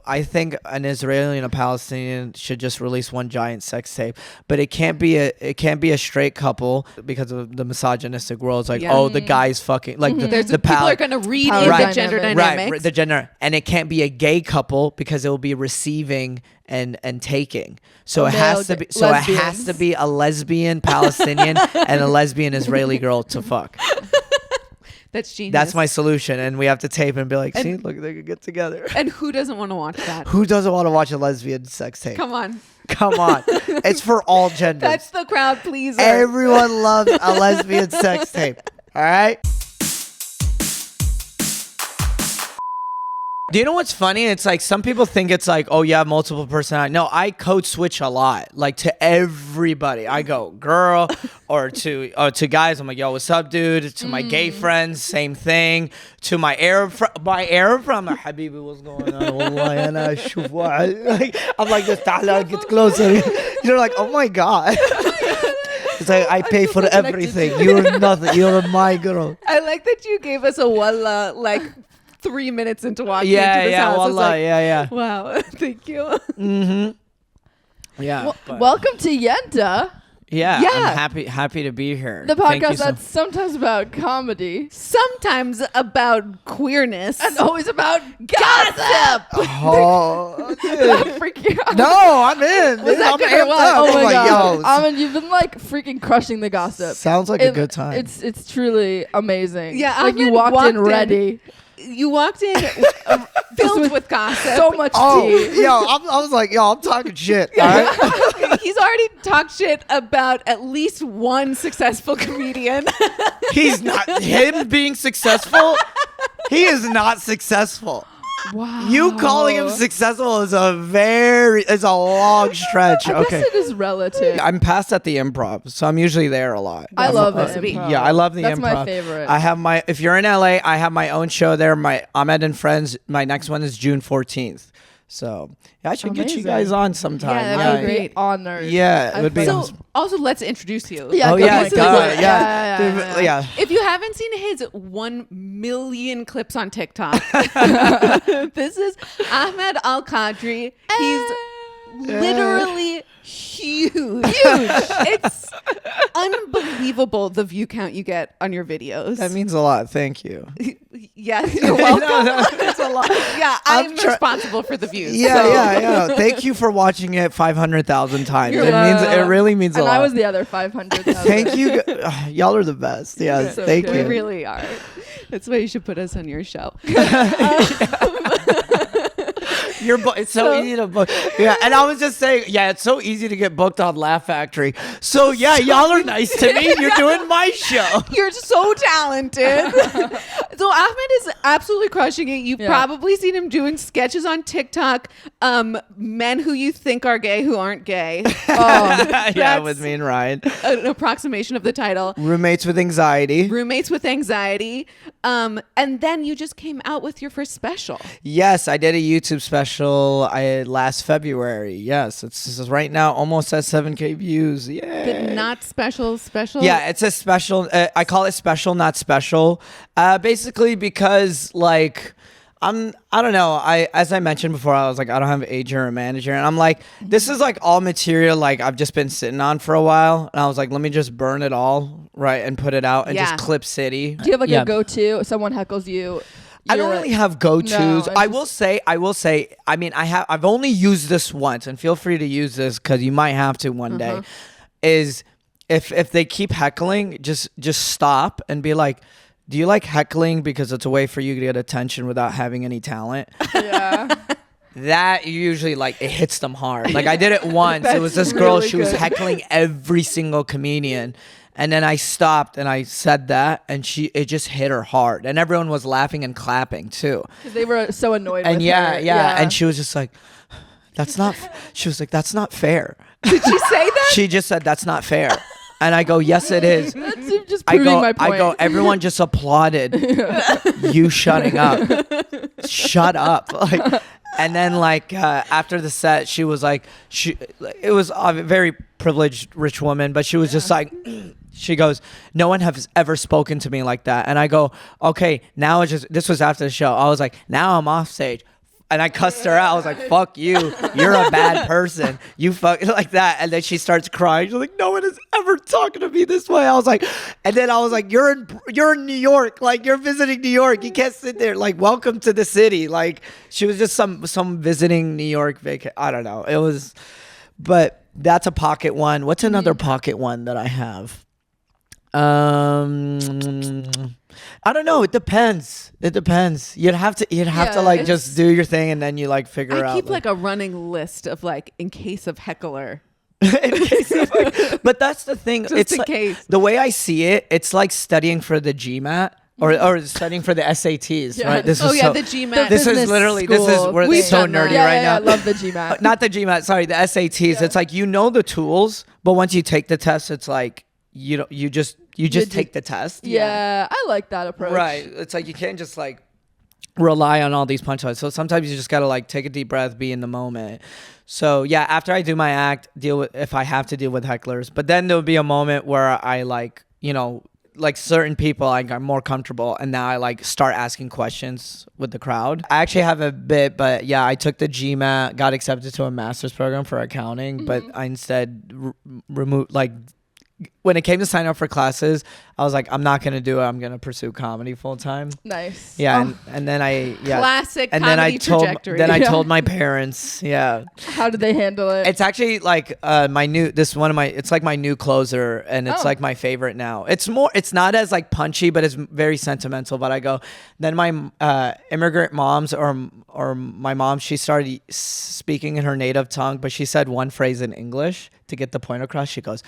I think an Israeli and a Palestinian should just release one giant sex tape, but it can't be a straight couple because of the misogynistic world. It's like, oh, the guy's fucking like the people are gonna read in the gender dynamics, right? The gender, and it can't be a gay couple because it will be receiving and taking. So it has to be. So it has to be a lesbian Palestinian and a lesbian Israeli girl to fuck. That's genius. That's my solution, and we have to tape and be like, see, look, they could get together. And who doesn't want to watch that? Who doesn't want to watch a lesbian sex tape? Come on. It's for all genders. That's the crowd pleaser. Everyone loves a lesbian sex tape. All right. Do you know what's funny? It's like some people think it's like, oh, you have multiple personalities. No, I code switch a lot, like to everybody. I go girl or to guys. I'm like, yo, what's up, dude? To my gay friends, same thing. To my Arab friend, I'm like, Habibi, what's going on? Wallahi, ana shuf wa'ad. Like, I'm like, this ta'ala, get closer. You're like, oh my god. It's like, I pay for everything. You're nothing. You're my girl. I like that you gave us a wallah like 3 minutes into walking into this house. Wallah, like, yeah. Wow, thank you. Mm-hmm. Yeah. Welcome to Yenta. Yeah, I'm happy to be here. The podcast that's sometimes about comedy, sometimes about queerness, and always about gossip. Oh, freaking no, I'm in. Was that I'm good? amped up. Oh my like, god, yo, Ahmed, you've been like freaking crushing the gossip. Sounds like a good time. It's truly amazing. Yeah, like you walked in ready. You walked in filled with gossip. So much tea. Yo, I was like, yo, I'm talking shit. All right? He's already talked shit about at least one successful comedian. He's not. Him being successful, he is not successful. Wow. You calling him successful is a long stretch. I guess it is relative. I'm past at the improv, so I'm usually there a lot. I love it. Yeah, I love the improv. That's my favorite. I have if you're in LA, I have my own show there. My Ahmed and Friends. My next one is June 14th. So I should get you guys on sometime. Yeah, that'd be great. Honored. Yeah, it would be. So also, let's introduce you. Yeah, oh yeah, yeah. If you haven't seen his 1 million clips on TikTok, this is Ahmed Al-Kadri. He's literally huge. It's unbelievable the view count you get on your videos. That means a lot. Thank you. Yes, you're welcome. No, it's a lot. Yeah, I'm responsible for the views. Yeah. Thank you for watching it 500,000 times. It really means a lot. And I was the other 500,000. Thank you. Y'all are the best. Yes, so thank good. you. We really are. That's why you should put us on your show. It's so easy to book. Yeah, and I was just saying, it's so easy to get booked on Laugh Factory. So yeah, y'all are nice to me. You're doing my show. You're so talented. So Ahmed is absolutely crushing it. You've probably seen him doing sketches on TikTok. Men who you think are gay who aren't gay. Yeah, with me and Ryan. An approximation of the title. Roommates with anxiety. Roommates with anxiety. And then you just came out with your first special. Yes, I did a YouTube special last February. Yes, it's right now almost at 7K views. Yeah. But not special. Yeah, it's a special. I call it special, not special. Basically because like I don't know. As I mentioned before, I was like, I don't have an agent or a manager, and I'm like, this is like all material like I've just been sitting on for a while, and I was like, let me just burn it all and put it out and just clip city. Do you have like a go-to? Someone heckles you. I don't really have go-tos. No, I will say, I mean, I've only used this once, and feel free to use this because you might have to one day, is if they keep heckling, just stop and be like, do you like heckling because it's a way for you to get attention without having any talent? Yeah. That usually like it hits them hard. Like I did it once. It was this girl, she was heckling every single comedian. And then I stopped and I said that, and it just hit her hard, and everyone was laughing and clapping too. Because they were so annoyed. And with her. And she was just like, "That's not." She was like, "That's not fair." Did she say that? She just said, "That's not fair," and I go, "Yes, it is." That's just proving my point. I go. Everyone just applauded you shutting up. Shut up. Like, and then like after the set, she was like, it was a very privileged rich woman, but she was just like. She goes, no one has ever spoken to me like that. And I go, okay, now this was after the show. I was like, now I'm off stage. And I cussed her out. I was like, fuck you. You're a bad person. You fuck like that. And then she starts crying. She's like, no one is ever talking to me this way. I was like, you're in New York. Like, you're visiting New York. You can't sit there. Like, welcome to the city. Like, she was just some visiting New York vacation. I don't know. It was, but that's a pocket one. What's another pocket one that I have? I don't know. It depends. You'd have to like just do your thing and then you like figure out. I keep like a running list of like in case of heckler. But that's the thing. Just it's in like, case. the way I see it, it's like studying for the GMAT or studying for the SATs. Yeah. Right? The GMAT. This is literally we're We've so done that. nerdy right now. I love the GMAT. Not the GMAT. Sorry, the SATs. Yeah. It's like you know the tools, but once you take the test, it's like you just take the test. Yeah, I like that approach. Right. It's like you can't just like rely on all these punchlines. So sometimes you just gotta like take a deep breath, be in the moment. So yeah, after I do my act, deal with if I have to deal with hecklers. But then there'll be a moment where I like, like certain people I got more comfortable and now I like start asking questions with the crowd. I actually have a bit, but yeah, I took the GMAT, got accepted to a master's program for accounting, but I instead removed like when it came to sign up for classes, I was like, I'm not gonna do it. I'm gonna pursue comedy full time. Nice. Yeah, and then Classic and comedy trajectory. Then I told my parents. Yeah, How did they handle it? it's actually like it's like my new closer, and it's like my favorite now. It's not as like punchy, but it's very sentimental. But I go, then my immigrant moms or my mom, she started speaking in her native tongue, but she said one phrase in English to get the point across. She goes,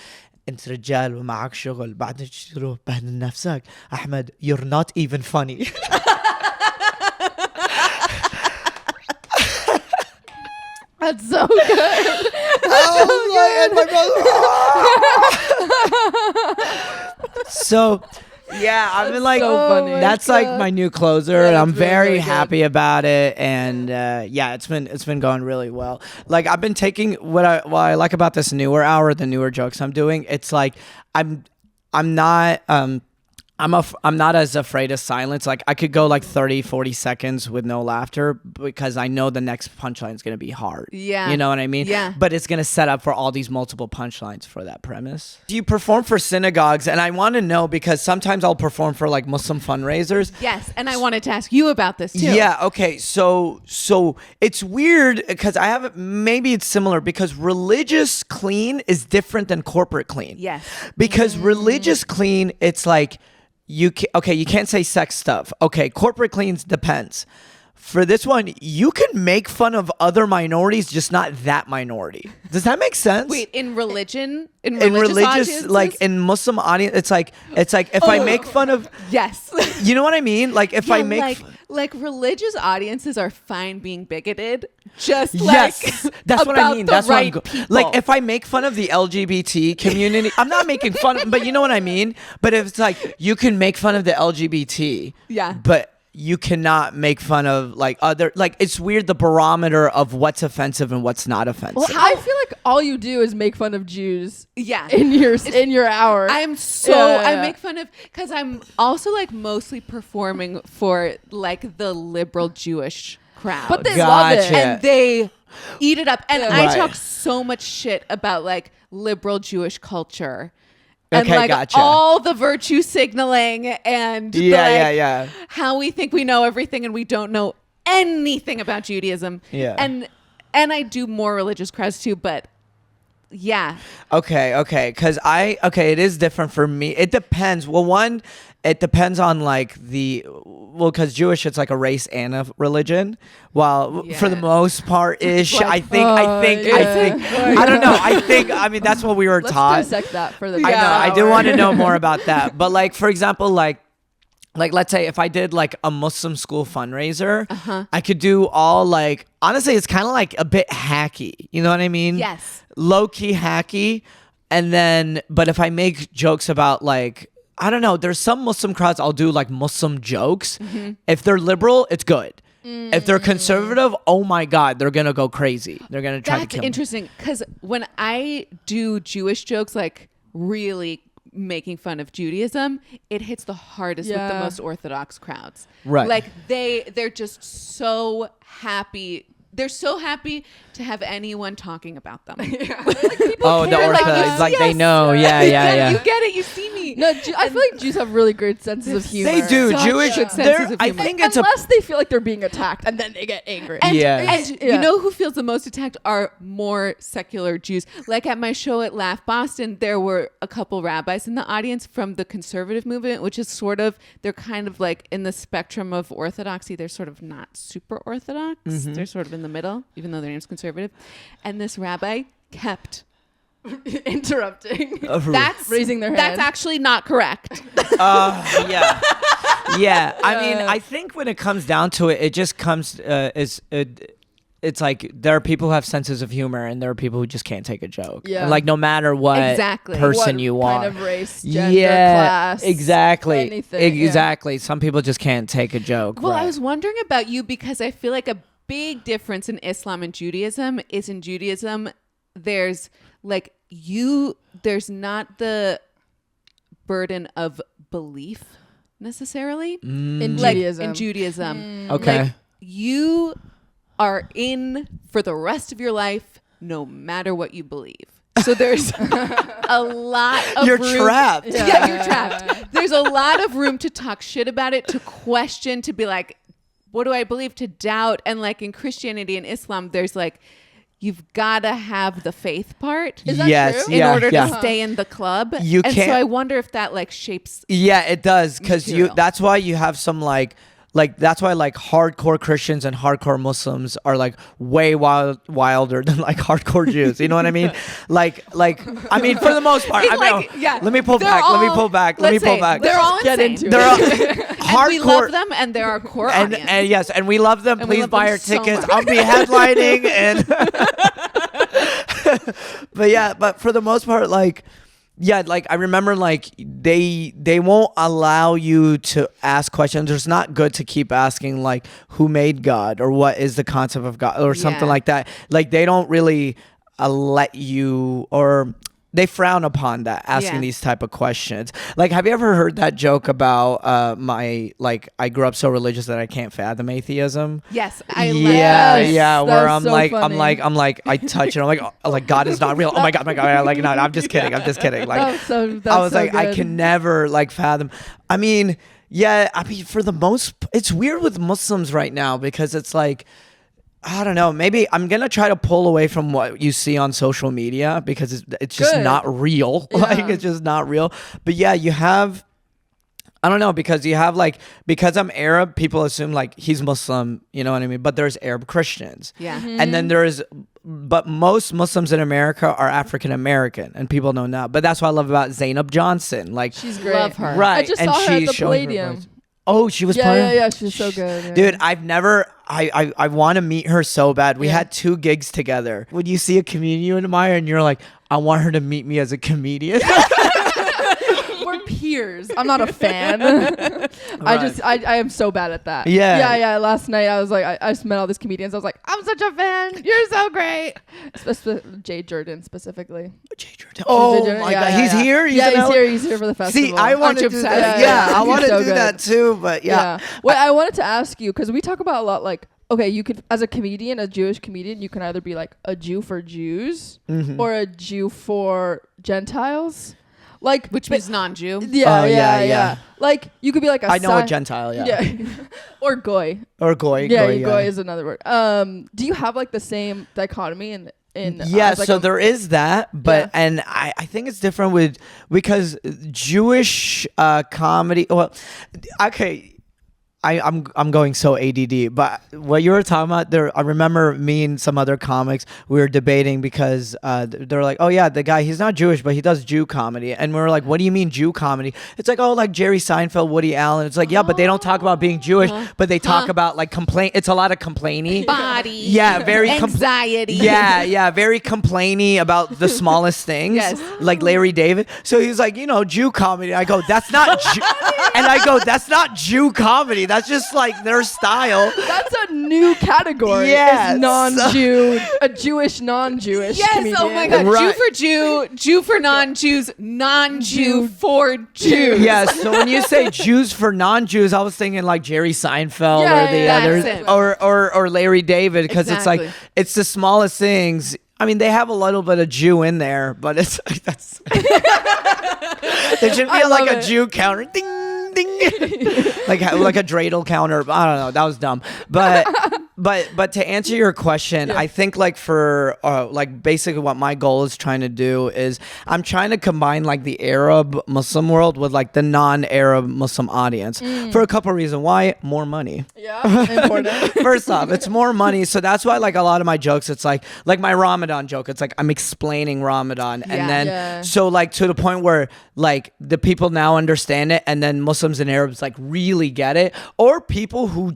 انت رجال ومعك شغل بعدين تروح بهدل نفسك احمد you're not even funny. That's so good. And my brother. So yeah, I've been like, so funny. that's God. like my new closer, and That's I'm really, very really happy about it. And yeah, it's been going really well. Like I've been taking what I like about this newer hour, the newer jokes I'm doing. It's like I'm not I'm not as afraid of silence. Like I could go like 30, 40 seconds with no laughter because I know the next punchline is going to be hard. Yeah. You know what I mean? Yeah. But it's going to set up for all these multiple punchlines for that premise. Do you perform for synagogues? And I want to know because sometimes I'll perform for like Muslim fundraisers. Yes. And I wanted to ask you about this too. Yeah. Okay. So it's weird because maybe it's similar because religious clean is different than corporate clean. Yes. Because religious clean, it's like, you can't say sex stuff. Okay, corporate cleans depends. For this one, you can make fun of other minorities, just not that minority. Does that make sense? Wait, in religion? In religious audiences? like in Muslim audience, it's like if I make fun of, Yes. you know what I mean? Like if I make like religious audiences are fine being bigoted, just yes, that's what I about mean. the That's what I'm right people. like. If I make fun of the LGBT community, I'm not making fun, but you know what I mean. But if it's like you can make fun of the LGBT, Yeah. but you cannot make fun of like other, like it's weird the barometer of what's offensive and what's not offensive. Well, I feel like all you do is make fun of Jews. Yeah. In your hour. I make fun of because I'm also like mostly performing for like the liberal Jewish crowd. But they Gotcha. love it. And they eat it up. And I Right. talk so much shit about like liberal Jewish culture. And Okay, like gotcha. all the virtue signaling and Yeah. how we think we know everything and we don't know anything about Judaism. Yeah. And I do more religious crowds too, but yeah. Okay. Because it is different for me. It depends. Well, it depends on like because Jewish, it's like a race and a religion. While for the most part ish, Like, I think, I don't know. I mean, that's what we were Let's taught. dissect that for the I know. I do want to know more about that. But like, for example, like let's say if I did like a Muslim school fundraiser, I could do all like, honestly, it's kind of like a bit hacky. You know what I mean? Yes. Low key hacky. And then, but if I make jokes about like, I don't know, there's some Muslim crowds I'll do like Muslim jokes. If they're liberal, it's good. If they're conservative, oh my God, they're going to go crazy. They're going to try to kill me. That's interesting because when I do Jewish jokes, like really making fun of Judaism, it hits the hardest with the most Orthodox crowds. Right. Like they're just so happy. They're so happy to have anyone talking about them. Oh, the care, like, Orthodox, like, they yes. know. Yeah. You get it. You see me. No, I feel like Jews have really great senses of humor. They do. Such Jewish. good senses they're- of I humor. think it's Unless they feel like they're being attacked, and then they get angry. And, Yeah. and you know who feels the most attacked are more secular Jews. Like at my show at Laugh Boston, there were a couple rabbis in the audience from the conservative movement, which is sort of, they're kind of like in the spectrum of orthodoxy. They're sort of not super orthodox. They're sort of in the middle, even though their name's conservative. And this rabbi kept interrupting. that's Raising their hand. That's actually not correct. Yeah. Yeah. I mean, I think when it comes down to it, it just comes it's like there are people who have senses of humor and there are people who just can't take a joke. Yeah. And like no matter what Exactly. person What you are. kind of race, gender, class, exactly. anything, yeah. Exactly. Some people just can't take a joke. Well, right. I was wondering about you because I feel like a big difference in Islam and Judaism is in Judaism, there's not the burden of belief necessarily. in Like Judaism. in Judaism. Okay. Like you are in for the rest of your life, no matter what you believe. So there's a lot of You're room. trapped. Yeah, you're trapped. There's a lot of room to talk shit about it, to question, to be like, what do I believe? To doubt. And like in Christianity and Islam, there's like, you've got to have the faith part Is that yes. true? in Yeah. order yeah. to stay in the club. You and can't- so I wonder if that like shapes. Yeah, it does because Material. that's why you have some like that's why like hardcore Christians and hardcore Muslims are like way wilder than like hardcore Jews. You know what I mean? like I mean for the most part. It's I mean, like, yeah, let me pull they're back. all- Let me pull back. Let me let's pull say back. They're all Get insane. into They're all And hardcore. we love them, and they're our core and, audience. and yes, and we love them. And we Please love buy them our so tickets. much. I'll be headlining and but yeah, but for the most part, like yeah, like I remember like they won't allow you to ask questions. It's not good to keep asking like who made God or what is the concept of God or something Yeah. like that. Like they don't really let you or they frown upon that asking Yeah. these type of questions. Like, have you ever heard that joke about my like I grew up so religious that I can't fathom atheism? Yes, I yeah, love Yes, yeah. that Where was I'm so like, funny. I'm like, I touch it. I'm like, oh, like God is not real. Oh my god, Like, no, I'm just kidding. Like, That's I was so like, I good. can never like fathom. I mean, yeah. I mean, for the most, it's weird with Muslims right now because it's like, I don't know. Maybe I'm gonna try to pull away from what you see on social media because it's just Good. not real. Like, Yeah. it's just not real. But yeah, you have. I don't know because you have like because I'm Arab, people assume like he's Muslim, you know what I mean? But there's Arab Christians. Yeah. And then but most Muslims in America are African American and people don't know. But that's what I love about Zainab Johnson. Like She's great. Love her. right. I just and saw her at she's the showing her Palladium. voice. Oh, she was Yeah, playing? yeah. She's so good. Yeah. Dude, I've never I want to meet her so bad. We Yeah. had 2 gigs together. When you see a comedian you admire and you're like, I want her to meet me as a comedian. We're peers. I'm not a fan. I am so bad at that. Yeah. Yeah. Last night I was like, I just met all these comedians. I was like, I'm such a fan. You're so great. Jay Jordan specifically. Jay Jordan. Oh Jay Jordan. my Yeah, god, yeah, he's yeah. here. He's here for the festival. See, I want to you do obsessed? that. Yeah, Yeah, I he's want to so do good. that too. But yeah, Well, I wanted to ask you because we talk about a lot like. Okay, you could, as a comedian, a Jewish comedian, you can either be like a Jew for Jews Mm-hmm. or a Jew for Gentiles. Like, Which means non-Jew. yeah, Oh, yeah, yeah, yeah. Like, you could be like a I know a si- Gentile. Yeah, Yeah. Or Goy. or goy. Yeah, goy, Goy is another word. Do you have like the same dichotomy in Yeah, as, like, so a- there is that, but Yeah. and I think it's different with because Jewish comedy. Well, okay. I'm going so ADD, but what you were talking about there, I remember me and some other comics, we were debating because they're like, oh yeah, the guy, he's not Jewish, but he does Jew comedy. And we were like, what do you mean Jew comedy? It's like, oh, like Jerry Seinfeld, Woody Allen. It's like, yeah, but they don't talk about being Jewish, but they talk about like complaint. It's a lot of complaining. Body. Yeah, very anxiety. Yeah, very complainy about the smallest things. Yes. Like Larry David. So he's like, Jew comedy. I go, that's not Jew. And I go, that's not Jew comedy. That's just like their style. That's a new category. Yes. Is non-Jew, a Jewish non-Jewish Yes, comedian. oh my God. Right. Jew for Jew, Jew for non-Jews, non-Jew for Jews. Yes. So when you say Jews for non-Jews, I was thinking like Jerry Seinfeld Yeah, or the yeah, others, that's it. or Larry David, because it's like Exactly. it's the smallest things. I mean, they have a little bit of Jew in there, but it's like that's. There should I be like love a it. Jew counter, ding ding, like a dreidel counter. I don't know. That was dumb, but to answer your question, I think like for like basically what my goal is trying to do is I'm trying to combine like the Arab Muslim world with like the non-Arab Muslim audience for a couple of reasons. Why? More money. Yeah, important. First off, it's more money, so that's why like a lot of my jokes, it's like my Ramadan joke. It's like I'm explaining Ramadan, Yeah. and then Yeah. so like to the point where like the people now understand it, and then Muslims and Arabs like really get it, or people who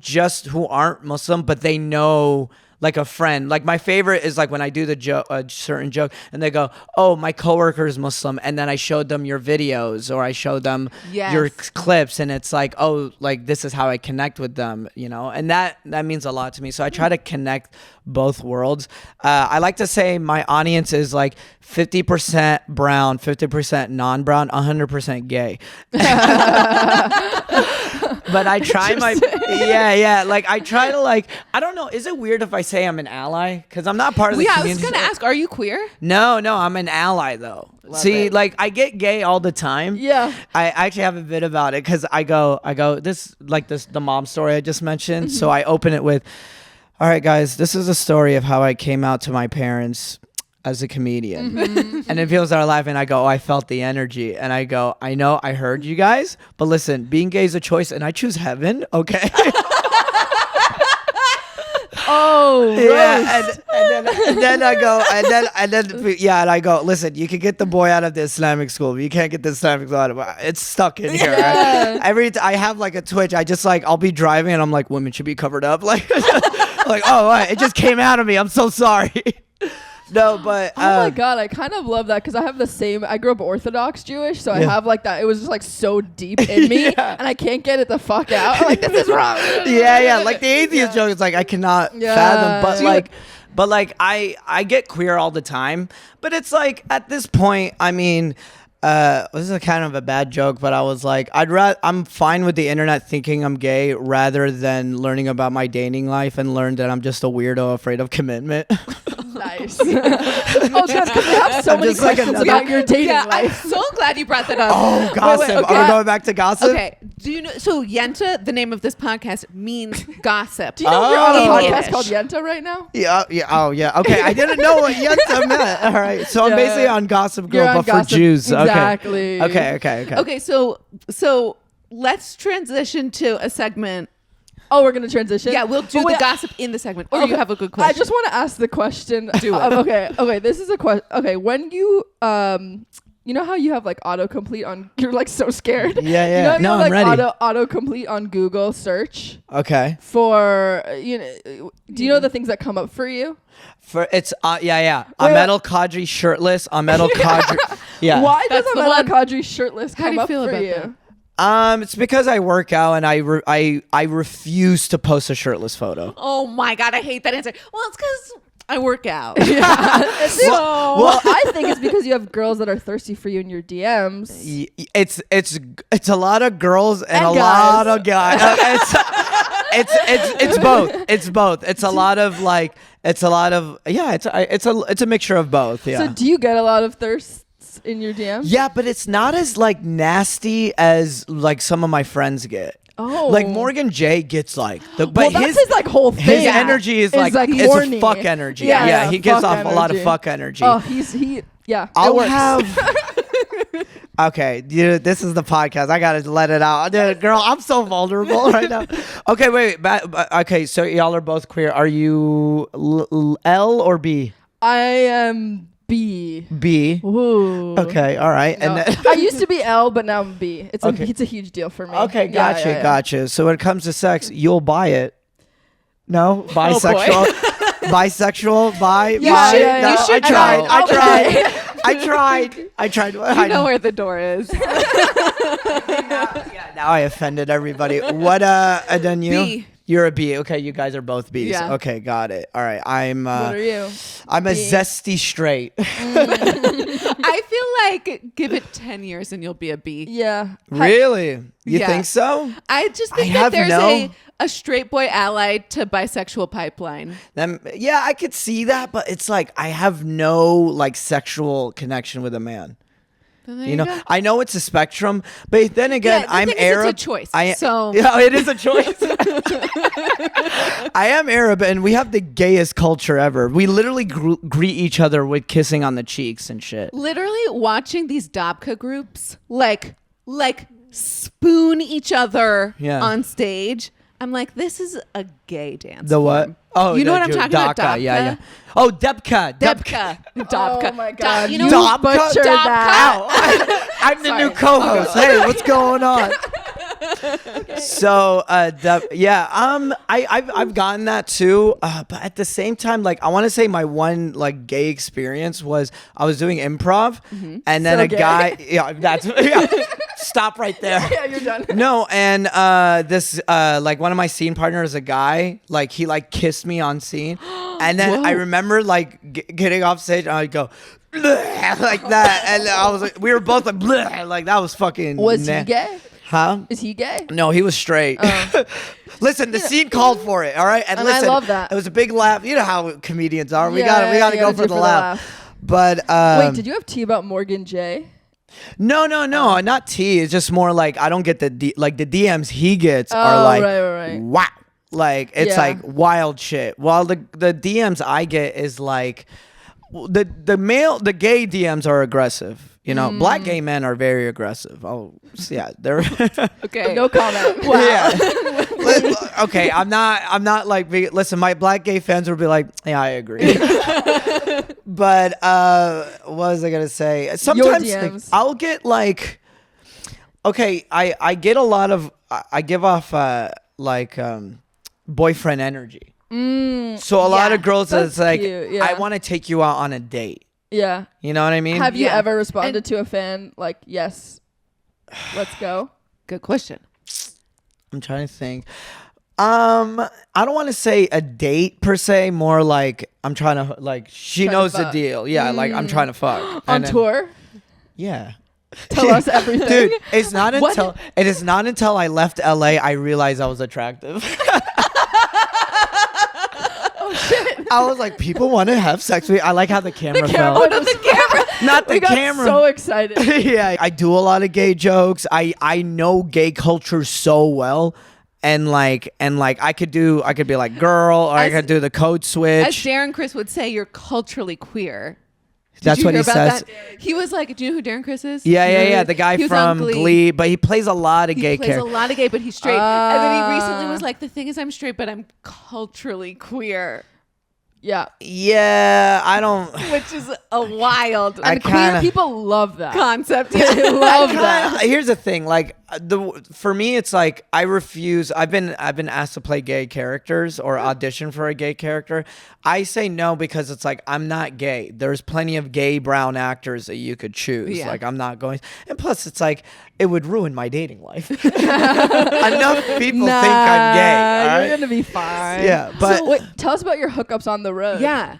aren't Muslim but they know. Like a friend, like my favorite is like when I do the joke, a certain joke, and they go, "Oh, my coworker is Muslim," and then I showed them your videos or I showed them your Yes. clips, and it's like, "Oh, like this is how I connect with them," you know, and that means a lot to me. So I try to connect both worlds. I like to say my audience is like 50% brown, 50% non-brown, 100% gay. But I try my like I try to like I don't know, is it weird if I say I'm an ally because I'm not part of the Yeah, I was community? going to ask, are you queer? No, I'm an ally though. See, it. like I get gay all the time. Yeah. I actually have a bit about it because I go the mom story I just mentioned. So I open it with, all right guys, this is a story of how I came out to my parents as a comedian. And if people are laughing, I go, oh, I felt the energy. And I go, I know, I heard you guys, but listen, being gay is a choice and I choose heaven, okay? Oh, Yeah, and then I go, and I go, listen, you can get the boy out of the Islamic school, but you can't get the Islamic school out of it's stuck in here. Yeah. I have like a twitch. I just like, I'll be driving and I'm like, women should be covered up. Like, like, oh, what? It just came out of me. I'm so sorry. No, but Oh my God, I kind of love that because I have the same. I grew up Orthodox Jewish, so I Yeah. have like that. It was just like so deep in me, Yeah. and I can't get it the fuck out. I'm like, this is wrong. yeah, like the atheist joke is like I cannot Yeah. fathom, Dude. but like I get queer all the time, but it's like at this point, I mean, this is a kind of a bad joke, but I was like, I'm fine with the internet thinking I'm gay rather than learning about my dating life and learn that I'm just a weirdo afraid of commitment. Nice. Oh, good, because we have so I'm many just like questions another- about your dating Yeah, I'm life. so glad you brought that up. Oh, gossip. okay. Are we going back to gossip? Okay. Do you know? So Yenta, the name of this podcast, means gossip. Do you know we're on a Oh. podcast Yiddish. called Yenta right now? Yeah, oh, yeah. Okay, I didn't know what Yenta meant. All right, so I'm Yeah. basically on Gossip Girl, You're on but for Gossip- Jews. Exactly. Okay. Okay, so let's transition to a segment. Oh, we're gonna transition. Yeah, we'll do Oh, the wait, gossip in the segment. Or okay. you have a good question. I just want to ask the question. Do it. Okay. This is a question. Okay, when you you know how you have like autocomplete on? You're like so scared. Yeah. You know how you No, have, I'm like ready. autocomplete on Google search Okay. for you know. Do you know the things that come up for you? For it's yeah. Wait, Ahmed Al-kadri shirtless. Ahmed Al-kadri. Yeah. Why does That's the Ahmed one. Al-kadri shirtless How come do you up feel for about you? that? It's because I work out and I refuse to post a shirtless photo. Oh my God, I hate that answer. Well, it's because I work out. Well, I think it's because you have girls that are thirsty for you in your DMs. It's a lot of girls and And a guys. lot of guys. It's both. It's both. It's a lot of like. It's a lot of yeah. It's a mixture of both. Yeah. So do you get a lot of thirsts in your DMs? Yeah, but it's not as like nasty as like some of my friends get. Oh. Like Morgan J gets like the but Well, that's his like whole thing. his energy is like it's horny. a fuck energy. Yeah, Yeah, yeah, he gives fuck off a lot of energy. fuck energy. Oh, he yeah. I'll it works. have Okay, dude, this is the podcast. I gotta let it out. Dude, girl, I'm so vulnerable right now. Okay, wait. Okay, so y'all are both queer. Are you L or B? I am B. B. Ooh. Okay, all right. No. And then, I used to be L, but now I'm B. It's Okay. it's a huge deal for me. okay, Yeah, gotcha, yeah. gotcha. So when it comes to sex, you'll buy it. No, Oh, bisexual, bisexual, bi. Yeah, bi? yeah, No, you I should tried. know. I tried. I tried. You know where the door is. Now I offended everybody. What? Then you. B. You're a B. Okay, you guys are both Bs. Yeah. Okay, got it. All right, I'm. What are you? I'm a B. zesty straight. I feel like give it 10 years and you'll be a B. Yeah. Really? You Yeah. think so? I just think I that have there's no- a straight boy allied to bisexual pipeline. Then yeah, I could see that, but it's like I have no like sexual connection with a man. Then there You know, go. I know it's a spectrum, but then again, Yeah, the I'm thing is Arab. it's a choice, I, so- yeah, it is a choice. I am Arab, and we have the gayest culture ever. We literally greet each other with kissing on the cheeks and shit. Literally watching these Dabka groups like spoon each other Yeah. on stage. I'm like, this is a gay dance. The what? form. Oh, you know the what I'm talking about? Dabka, Dabka? yeah. Oh, Debka. Dabka. Dabka. Oh my God. You know, You Dabka? butchered Dabka? that. I'm the Sorry. new co-host. Hey, what's going on? So, I've gotten that too, but at the same time, like I want to say my one like gay experience was I was doing improv, and then So a gay. guy, stop right there. Yeah, you're done. No, and this like one of my scene partners, a guy, like he like kissed me on scene, and then Whoa. I remember like getting off stage, and I'd go. "Bleh," like that, and I was like, we were both like, "Bleh," like that was fucking. Was he gay? Huh? Is he gay? No, he was straight. Listen, the scene called for it, all right? And I listen, love that. It was a big laugh. You know how comedians are. We Yeah, got to you go gotta for do the laugh. But Wait, did you have tea about Morgan J? No, not T. It's just more like I don't get the the DMs he gets are Oh, like right. wow. Like it's Yeah. like wild shit. While the DMs I get is like the gay DMs are aggressive. You know, black gay men are very aggressive. Oh, yeah, they're okay. No comment. Yeah. Okay, I'm not like listen, my black gay fans will be like, yeah, I agree. But what was I gonna say? Sometimes like, DMs. I'll get like okay, I get a lot of I give off boyfriend energy. So a lot Yeah, of girls that's it's like cute, yeah. I want to take you out on a date. Yeah. You know what I mean? Have you Yeah. ever responded And- to a fan like, yes, let's go? Good question. I'm trying to think. I don't want to say a date per se, more like I'm trying to like she Trying to knows the fuck. deal. Yeah, like I'm trying to fuck. On And then- tour? Yeah. Tell us everything. Dude, it's not What? until it is not until I left LA I realized I was attractive. Oh, shit. I was like, people want to have sex with me. I like how the camera fell. Oh, no, the camera. Not the We got camera. so excited. Yeah, I do a lot of gay jokes. I know gay culture so well. And like I could be like girl, or I As- could do the code As switch. Darren Chris would say, you're culturally queer. Did That's you what hear he about says. that? He was like, do you know who Darren Chris is? Yeah. The guy He was on from Glee, but he plays a lot of He gay plays a characters. lot of gay, but he's straight. And then he recently was like, the thing is I'm straight, but I'm culturally queer. Yeah. Yeah, I don't. Which is a wild I And queer kinda- people love that. concept. They love that. Here's the thing, like for me, it's like I refuse. I've been asked to play gay characters or audition for a gay character. I say no because it's like I'm not gay. There's plenty of gay brown actors that you could choose. Yeah. Like I'm not going. And plus, it's like it would ruin my dating life. Enough people think I'm gay. All right? You're gonna be fine. Yeah, but so, wait, tell us about your hookups on the road. Yeah.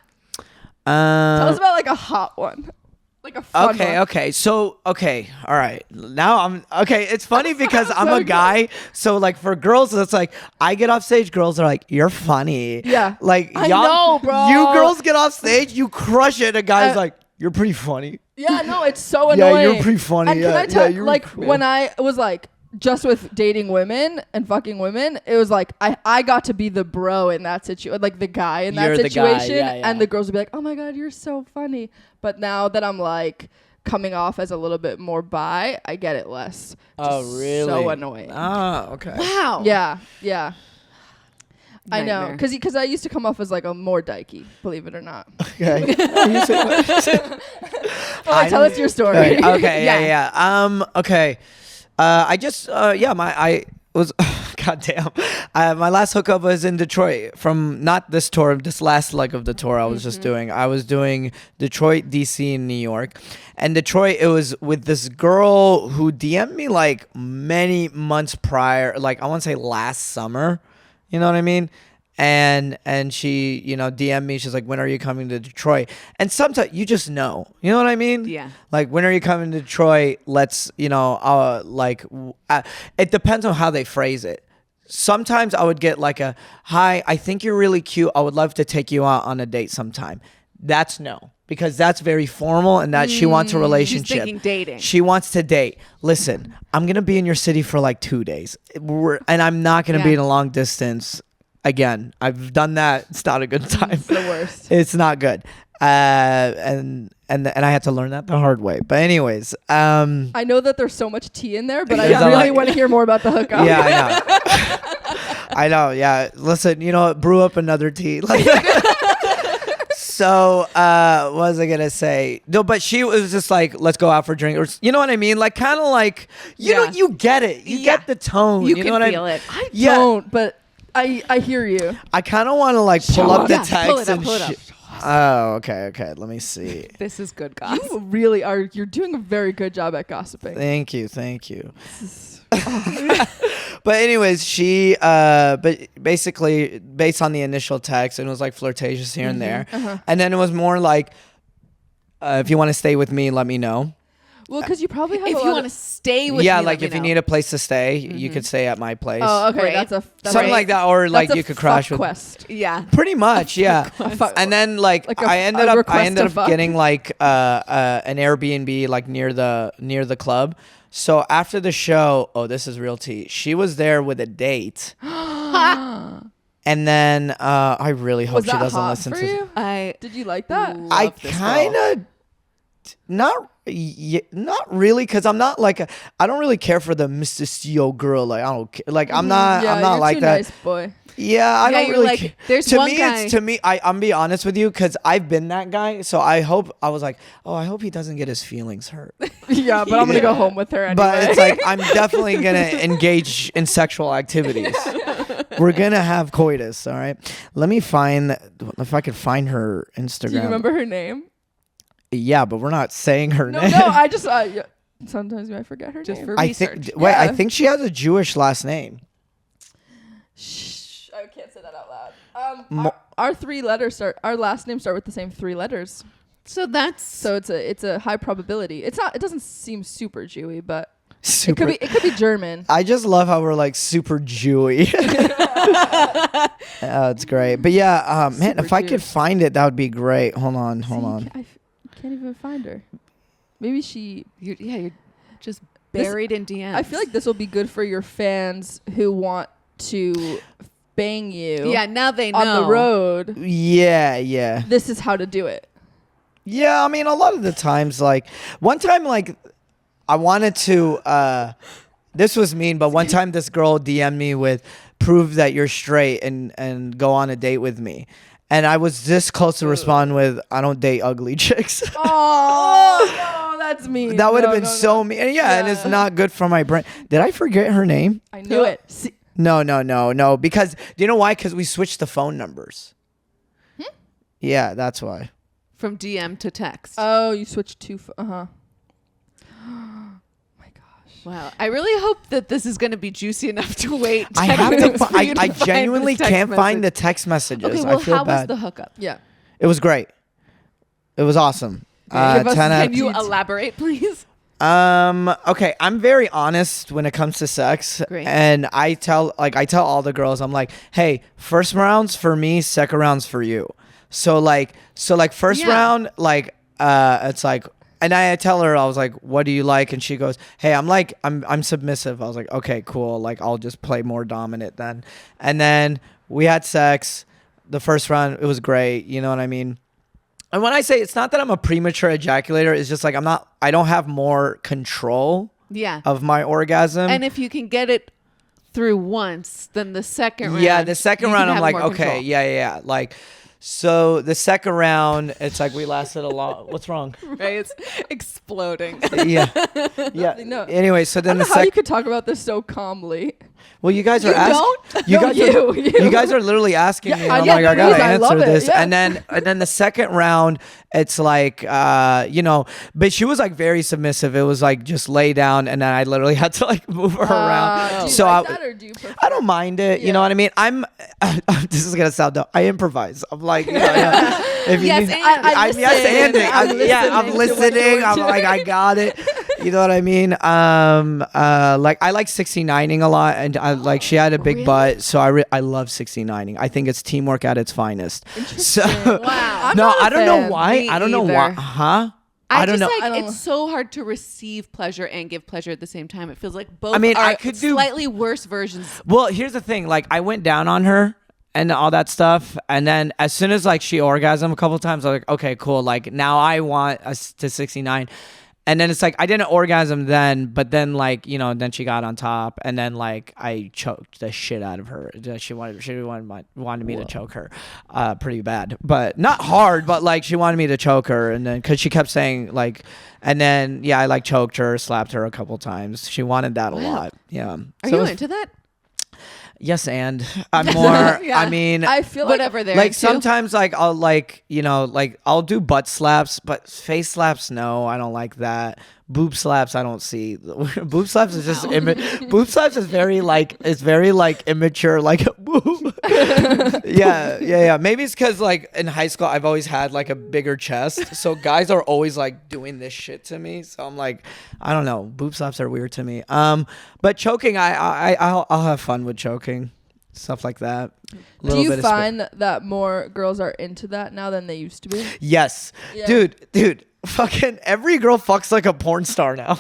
Tell us about like a hot one, like a fun one. Okay. So, all right. Now I'm okay. It's funny because I'm a guy. So, like, for girls, it's like I get off stage, girls are like, "You're funny." Yeah. Like, I y'all, know, bro. You girls get off stage, you crush it. A guy's Uh, like, "You're pretty funny." Yeah, no, it's so Yeah, annoying. you're pretty funny. And Yeah, can I tell, yeah, you're like, cool. when I was like just with dating women and fucking women, it was like I got to be the bro in that situation, like the guy in that You're the guy, situation, yeah. and the girls would be like, "Oh my god, you're so funny." But now that I'm like coming off as a little bit more bi, I get it less. Oh, Just really? So annoying. Oh, okay. Wow. Yeah. I know, Nightmare. because I used to come off as like a more dykey, believe it or not. Okay. Oh, tell us your story. Okay. Yeah. Okay. I just I was goddamn. My last hookup was in Detroit from not this tour, this last leg of the tour I was just doing. I was doing Detroit, DC, and New York. And Detroit, it was with this girl who DM'd me like many months prior, like I want to say last summer. You know what I mean? And she, DM'd me. She's like, when are you coming to Detroit? And sometimes you just know. You know what I mean? Yeah. Like, when are you coming to Detroit? Let's, it depends on how they phrase it. Sometimes I would get like a, hi, I think you're really cute. I would love to take you out on a date sometime. That's no. Because that's very formal and that she wants a relationship. She's thinking dating. She wants to date. Listen, I'm going to be in your city for like 2 days. And I'm not going to be in a long distance. Again, I've done that. It's not a good time. It's the worst. It's not good. And I had to learn that the hard way. But anyways, I know that there's so much tea in there, but I There's a really lot. want to hear more about the hookup. yeah, I know. I know. Yeah. Listen, brew up another tea. So, what was I gonna say? No, but she was just like, let's go out for a drink. Or, you know what I mean? Like, kind of like, you get it. You get the tone. You know can what feel it. I don't, but I hear you. I kind of want to like pull up the Yeah, text pull it up, and pull it up. Oh, okay. Let me see. This is good gossip. You really are. You're doing a very good job at gossiping. Thank you. But anyways, she but basically based on the initial text, and it was like flirtatious here and there, and then it was more like, if you want to stay with me, let me know. Well, because you probably have If a you lot want to of... stay with me, Yeah, let like me if you know. need a place to stay, you could stay at my place. Oh, okay. Right. That's Something right. like that, or like That's a you could crash fuck with. quest. Yeah. Pretty much, yeah. fuck- And then like like a- I a ended up request to fuck. getting like an Airbnb like near the club. So after the show, oh, this is real tea. She was there with a date. And then I really hope Was she that doesn't hot listen for to. you? Did you like that? I Love this kind girl. of not really, because I'm not like I don't really care for the Mr. CEO girl. Like I don't like I'm not Yeah, I'm not you're like too that. Nice boy. Yeah, I don't you're really. like, there's to one me, guy- it's to me. I'm be honest with you, because I've been that guy. So I was like, oh, I hope he doesn't get his feelings hurt. Yeah, but I'm gonna go home with her anyway. But it's like I'm definitely gonna engage in sexual activities. We're gonna have coitus. All right. Let me find if I could find her Instagram. Do you remember her name? Yeah, but we're not saying her No, name. I just sometimes I forget her Just name. for I research. think. Wait, I Yeah. think she has a Jewish last name. Shh, I can't say that out loud. Our last names start with the same 3 letters. So that's So it's a high probability. It doesn't seem super Jewy, but Super. it could be German. I just love how we're like super Jewy. It's great. But yeah, man, Super if I could Jewish. find it, that would be great. Hold on. I can't even find her. Maybe she. you're just This- buried in DMs. I feel like this will be good for your fans who want to bang you. yeah, now they know On the road, Yeah. this is how to do it. Yeah, I mean, a lot of the times, like, one time, like, I wanted to, this was mean, but one time this girl DM'd me with, prove that you're straight and go on a date with me. And I was this close to respond with, I don't date ugly chicks. Oh no, that's mean. That would have No, been no, so no. mean. And yeah, and it's Yeah. not good for my brain. Did I forget her name? I knew it. See, No. Because, do you know why? Because we switched the phone numbers. Yeah, that's why. from DM to text. oh, you switched to. My gosh. Wow, I really hope that this is going to be juicy enough to wait. I 10 have to. minutes for you I to find genuinely this text can't find the message. text messages. Okay, well, I feel how bad. was the hookup? Yeah. It was great. It was awesome. Give us 10 out Can you elaborate, please? Okay, I'm very honest when it comes to sex. Great. And I tell all the girls, I'm like, hey, first round's for me, second round's for you. So first Yeah. round, like, it's like, and I tell her, I was like, what do you like? And she goes, hey, I'm submissive. I was like, okay, cool. Like, I'll just play more dominant then. And then we had sex. The first round, it was great. You know what I mean? And when I say, it's not that I'm a premature ejaculator, it's just like I don't have more control Yeah. of my orgasm. And if you can get it through once, then the second round. Yeah, the second you round, can I'm have like, more okay, control. yeah. Like, so the second round, it's like we lasted a long. What's wrong? Right? It's exploding. Yeah. No. Anyway, so I then don't the know how you second. could talk about this so calmly. Well, you guys are You asking. don't? You No, guys you. you guys are literally asking me. Yeah, I'm yeah, like, I please, gotta I love answer it, this. yeah. And then the second round, it's like, but she was like very submissive. It was like just lay down, and then I literally had to like move her around. Do you So like that or do you prefer? I don't mind it. You Yeah. know what I mean? This is gonna sound dumb. I improvise. I'm like, if you Yes, need- and. I'm yes, listening. and I'm listening. I'm like, I got it. You know what I mean? Like I like 69ing a lot, and I like she had a big Really? butt, so I love 69ing. I think it's teamwork at its finest. So Wow. I'm no, not a I don't know fan. why. Me I don't know either. why. Huh? I don't just know. like I don't it's so hard to receive pleasure and give pleasure at the same time. It feels like both I mean, are I could do- slightly worse versions. Well, here's the thing. Like, I went down on her and all that stuff, and then as soon as like she orgasmed a couple times, I was like, okay, cool. Like now I want us to 69, and then it's like I didn't orgasm then, but then like then she got on top, and then like I choked the shit out of her. She wanted me to choke her, pretty bad, but not hard, but like she wanted me to choke her, and then because she kept saying like. And then, I like choked her, slapped her a couple times. She wanted that a Wow. lot. Yeah. Are So you it was- into that? Yes, and I'm more. Yeah. I mean, I feel like Whatever they're like into. sometimes, like I'll like like I'll do butt slaps, but face slaps, no, I don't like that. Boob slaps, I don't see. Boob slaps is just boob slaps is very like immature, like boob. yeah. Maybe it's because like in high school I've always had like a bigger chest, so guys are always like doing this shit to me. So I'm like, I don't know. Boob slaps are weird to me. But choking, I'll have fun with choking, stuff like that. Do you find that more girls are into that now than they used to be? Yes, Yeah. dude. Fucking every girl fucks like a porn star now.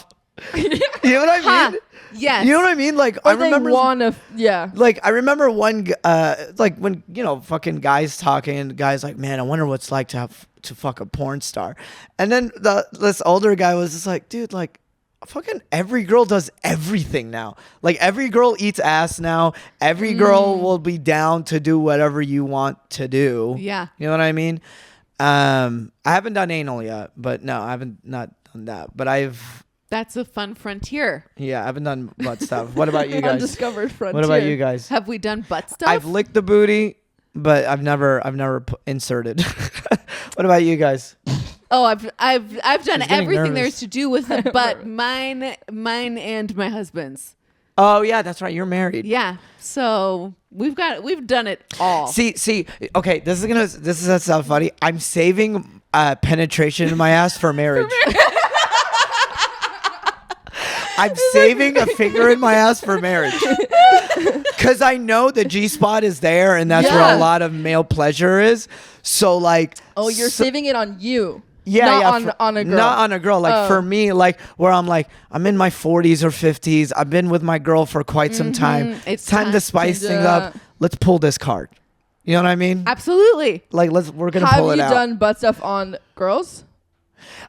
You know what I mean? Ha! Yes. You know what I mean? Like Or I remember, they wanna, yeah. like I remember like when fucking guys talking, guys like, man, I wonder what's like to fuck a porn star, and then this older guy was just like, dude, like. Fucking every girl does everything now. Like every girl eats ass now. Every girl will be down to do whatever you want to do. Yeah. You know what I mean? I haven't done anal yet, but no, I haven't not done that. But I That's a fun frontier. haven't done butt stuff. What about you guys? Undiscovered frontier. What about you guys? Have we done butt stuff? I've licked the booty, but I've never inserted. What about you guys? Oh, I've done getting everything nervous. there's to do with the butt. Mine and my husband's. Oh yeah, that's right. You're married. Yeah. So we've done it all. See. Okay, this is gonna sound funny. I'm saving penetration in my ass for marriage. I'm saving a finger in my ass for marriage. Because I know the G spot is there, and that's where Yeah. a lot of male pleasure is. So like, Oh, you're saving it on you. yeah, Not on a girl. Not on a girl. Like for me, like where I'm like, I'm in my 40s or 50s. I've been with my girl for quite some time. It's time to time spice to- things up. Let's pull this card. You know what I mean? Absolutely. Like we're gonna Have pull it you out. done butt stuff on girls?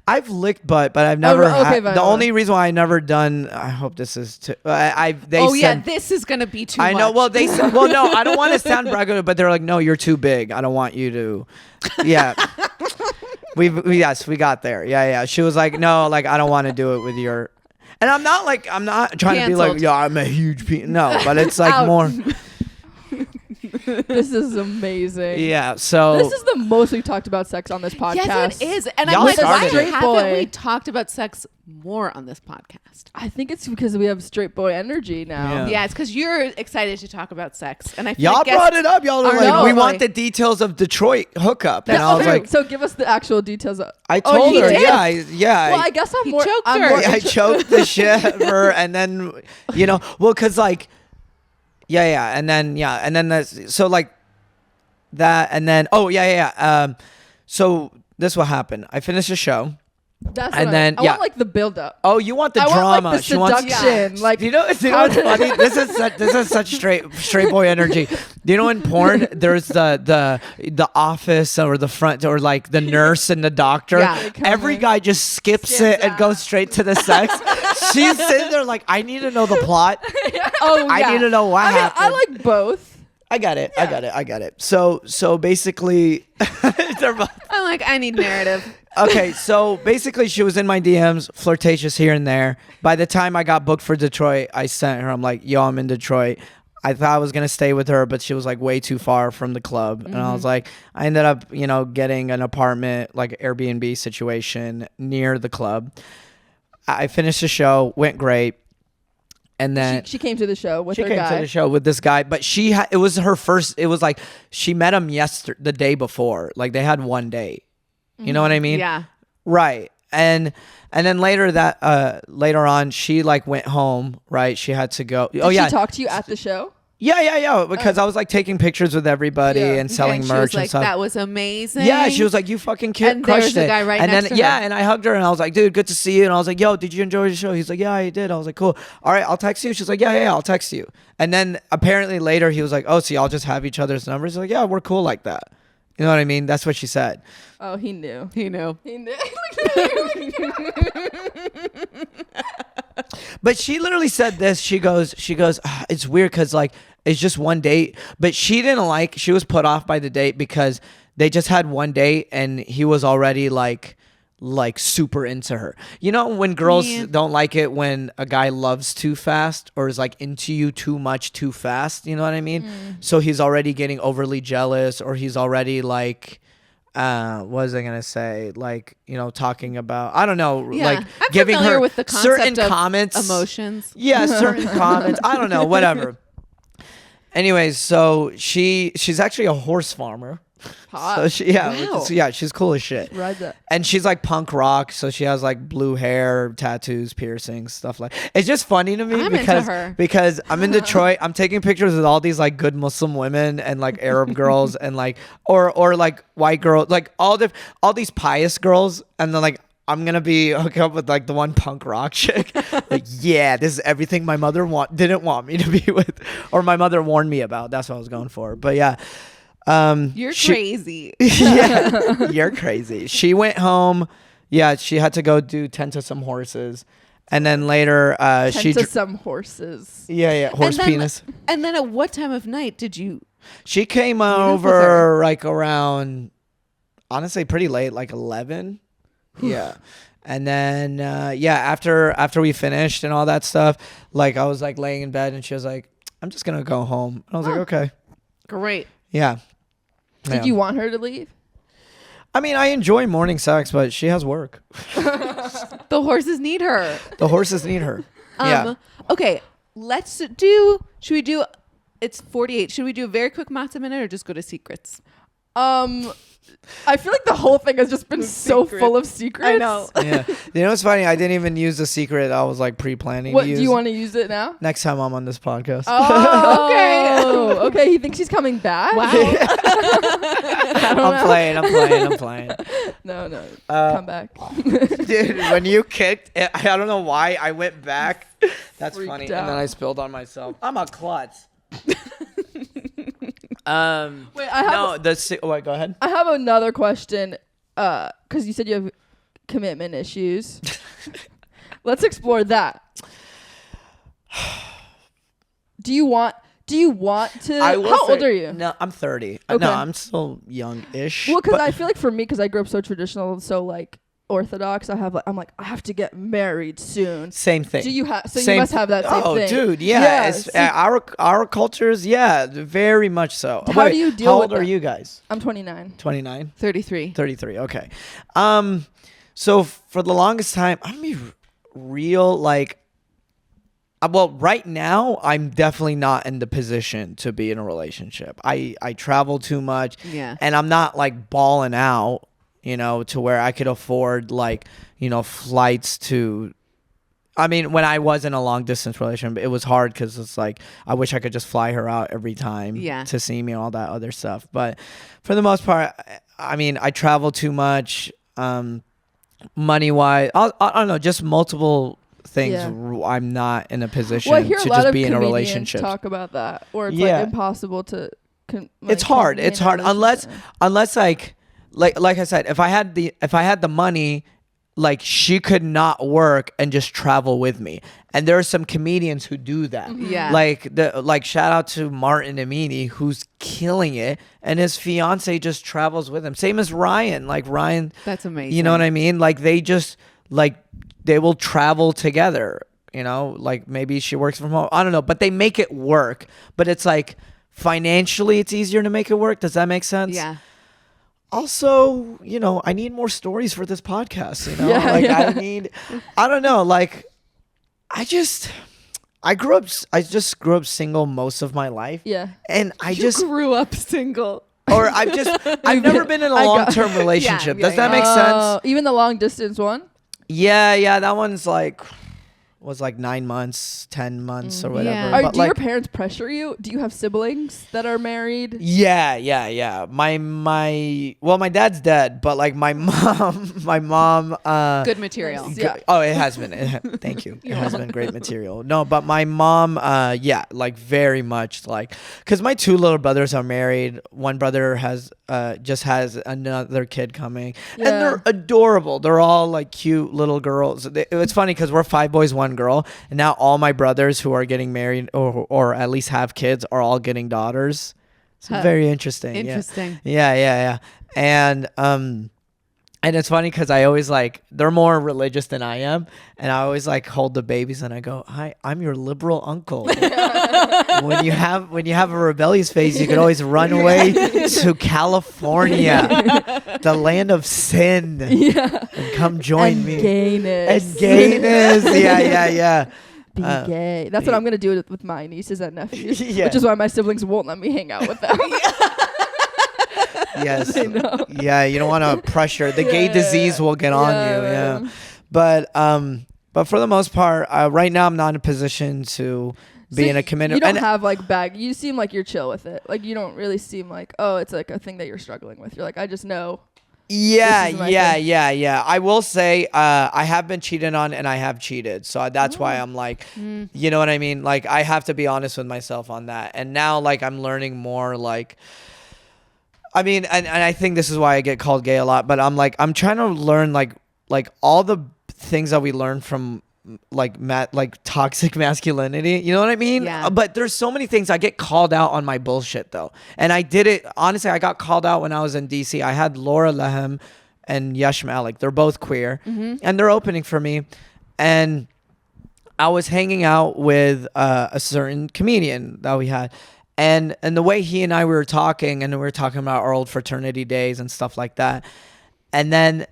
I've licked butt, but I've never. okay, had, fine, the fine. only reason why I never done. I hope this is. Oh yeah, this is gonna be too much. I know. Well, they said. Well, no, I don't want to sound braggadocious, but they're like, no, you're too big. I don't want you to. Yeah. we got there. Yeah. She was like, no, like I don't want to do it with your. And I'm not trying to be like, Canceled. yeah, I'm a huge penis. No, but it's like Out. more. This is amazing. Yeah. So. This is the most we've talked about sex on this podcast. Yes, it is. And Y'all I'm like, why started it. haven't Boy. we talked about sex more on this podcast? I think it's because we have straight boy energy now. Yeah. Yeah, it's because you're excited to talk about sex, and I feel Y'all like brought it up. Y'all were are like, not we really- want the details of Detroit hookup, and Yeah, I was okay, like, so give us the actual details. I Oh, told he her, did? yeah. Well, I guess I'm He more. choked I'm her. more I choked the shit out of her, and then well, cause like, and then that's so like that, and then so this will happen. I finished the show. That's and what then, I yeah. want like the build up. Oh, you want the I drama? want like the She wants. seduction. Like Do you know what's funny? This is such straight boy energy. Do you know in porn there's the office or the front or like the nurse and the doctor? Yeah. They come Every in. guy just skips it and goes straight to the sex. She's sitting there like, I need to know the plot. oh, I yeah. need to know what I mean, happened. I like both. I got it. So basically, they're both- I'm like, I need narrative. Okay, so basically she was in my DMs, flirtatious here and there. By the time I got booked for Detroit, I sent her, I'm like, yo, I'm in Detroit. I thought I was going to stay with her, but she was like way too far from the club. And I was like, I ended up, getting an apartment, like Airbnb situation near the club. I finished the show, went great. And then she came to the show with she her came guy. to the show with this guy, but it was her first, it was like, she met him the day before. Like they had one date. You know what I mean? Yeah. Right. And then later on, she like went home, right? She had to go. Did she talk to you at the show? Yeah. Because I was like taking pictures with everybody and selling and merch she was and stuff. That was amazing. Yeah, she was like, you fucking crushed And there was it. a guy right and next then, to her. and I hugged her and I was like, dude, good to see you. And I was like, yo, did you enjoy the show? He's like, yeah, I did. I was like, cool. All right, I'll text you. She's like, yeah, I'll text you. And then apparently later he was like, oh, so y'all just have each other's numbers? Like, yeah, we're cool like that. You know what I mean? That's what she said. Oh, he knew. He knew. He knew. But she literally said this. She goes, it's weird because like it's just one date. But she was put off by the date because they just had one date and he was already like super into her. You know when girls don't like it when a guy loves too fast or is like into you too much too fast. You know what I mean? So he's already getting overly jealous or he's already like. What was I gonna say? Like, talking about I don't know, like I'm giving familiar her with the certain concept of comments, emotions. Yeah, certain comments. I don't know, whatever. Anyways, so she's actually a horse farmer. Hot. So Wow. she's cool as shit. Ride that. And she's like punk rock, so she has like blue hair, tattoos, piercings, stuff like. It's just funny to me I'm into her. because I'm in Detroit. I'm taking pictures with all these like good Muslim women and like Arab girls and like or like white girls, like all these pious girls, and then like I'm gonna be hooked up with like the one punk rock chick. Like, yeah, this is everything my mother didn't want me to be with, or my mother warned me about. That's what I was going for. But yeah. You're crazy. Yeah, you're crazy. She went home. Yeah, she had to go tend to some horses, and then later some horses. Yeah, horse penis. And then at what time of night did you? She came over like around, honestly, pretty late, like 11. Yeah. And then after we finished and all that stuff, like I was like laying in bed and she was like, I'm just gonna go home. And I was like, okay. Great. Yeah. Did you want her to leave? I mean, I enjoy morning sex, but she has work. The horses need her. The horses need her. Yeah. Okay, should we do, it's 48. Should we do a very quick matzah minute or just go to secrets? I feel like the whole thing has just been so full of secrets. I know. Yeah. You know what's funny? I didn't even use the secret I was like pre-planning What to use. do you want to use it now? Next time I'm on this podcast. Oh, okay. Okay, he thinks he's coming back? Wow. I'm playing. No. Come back. Dude, when you kicked, I don't know why I went back. That's Freaked funny. out. And then I spilled on myself. I'm a klutz. Wait, Wait, go ahead. I have another question. Because you said you have commitment issues. Let's explore that. Do you want to? How old are you? No, I'm 30. Okay. No, I'm still young-ish. Well, because I feel like for me, because I grew up so traditional, so like orthodox, I have to get married soon. Same thing. Do you have? So you must have that same thing. Oh, dude, yeah. Our cultures, yeah, very much so. How do you deal How with old are that? you guys? I'm 29. 29? 33. 33. Okay. So for the longest time, I'm gonna be real. Like, well, right now, I'm definitely not in the position to be in a relationship. I travel too much. Yeah. And I'm not like balling out, to where I could afford like, flights to. I mean, when I was in a long distance relationship, it was hard because it's like I wish I could just fly her out every time to see me and all that other stuff. But for the most part, I mean, I travel too much, money wise. I don't know, just multiple things. Yeah. I'm not in a position Well, I hear to a lot just of be in a comedians relationship. talk about that, or it's Yeah. like impossible to. It's hard. Unless like I said, if I had the money like she could not work and just travel with me. And there are some comedians who do that. Yeah. Like shout out to Martin Amini, who's killing it, and his fiance just travels with him. Same as Ryan. Like Ryan, That's amazing. you know what I mean? Like they just like they will travel together. You know, like maybe she works from home. I don't know, but they make it work. But it's like financially, it's easier to make it work. Does that make sense? Yeah. Also, you know, I need more stories for this podcast, you know? Yeah, like yeah. I don't know, like I just grew up single most of my life. Yeah. And You grew up single. I've never been in a I got- long-term relationship. Yeah, Does that yeah. make sense? Even the long distance one? Yeah, that one's was like 9 months, 10 months or whatever. Yeah. But Do like, your parents pressure you? Do you have siblings that are married? yeah. My dad's dead, but like my mom, Good material. Yeah. Oh, it has been. Thank you. It has been great material. No, but my mom, yeah, like very much like, because my 2 little brothers are married. One brother just has another kid coming, and Yeah. they're adorable. They're all like cute little girls. It's funny because we're 5 boys, 1 girl, and now all my brothers who are getting married or at least have kids are all getting daughters. It's very interesting. Interesting. Yeah. And it's funny because I always like, they're more religious than I am. And I always like hold the babies and I go, hi, I'm your liberal uncle. when you have a rebellious phase, you can always run away to California, the land of sin, and come join And me. gayness. And gayness. Yeah. Be gay. That's what I'm gonna do with my nieces and nephews, Yeah. which is why my siblings won't let me hang out with them. Yes. I know. Yeah, you don't want to pressure. The gay disease will get on you. Yeah. But for the most part, right now I'm not in a position to be in a committed. You don't have like you seem like you're chill with it. Like you don't really seem like, oh, it's like a thing that you're struggling with. You're like, I just know. Yeah. This is my thing. I will say I have been cheated on and I have cheated. So that's why I'm like, you know what I mean? Like I have to be honest with myself on that. And now like I'm learning more like, I mean, and I think this is why I get called gay a lot, but I'm trying to learn like all the things that we learn from like toxic masculinity, you know what I mean? Yeah. But there's so many things I get called out on my bullshit though. And I did it, honestly, I got called out when I was in DC. I had Laura Lehem and Yash Malik. They're both queer and they're opening for me. And I was hanging out with a certain comedian that we had. And the way he and I were talking, and we were talking about our old fraternity days and stuff like that. And then,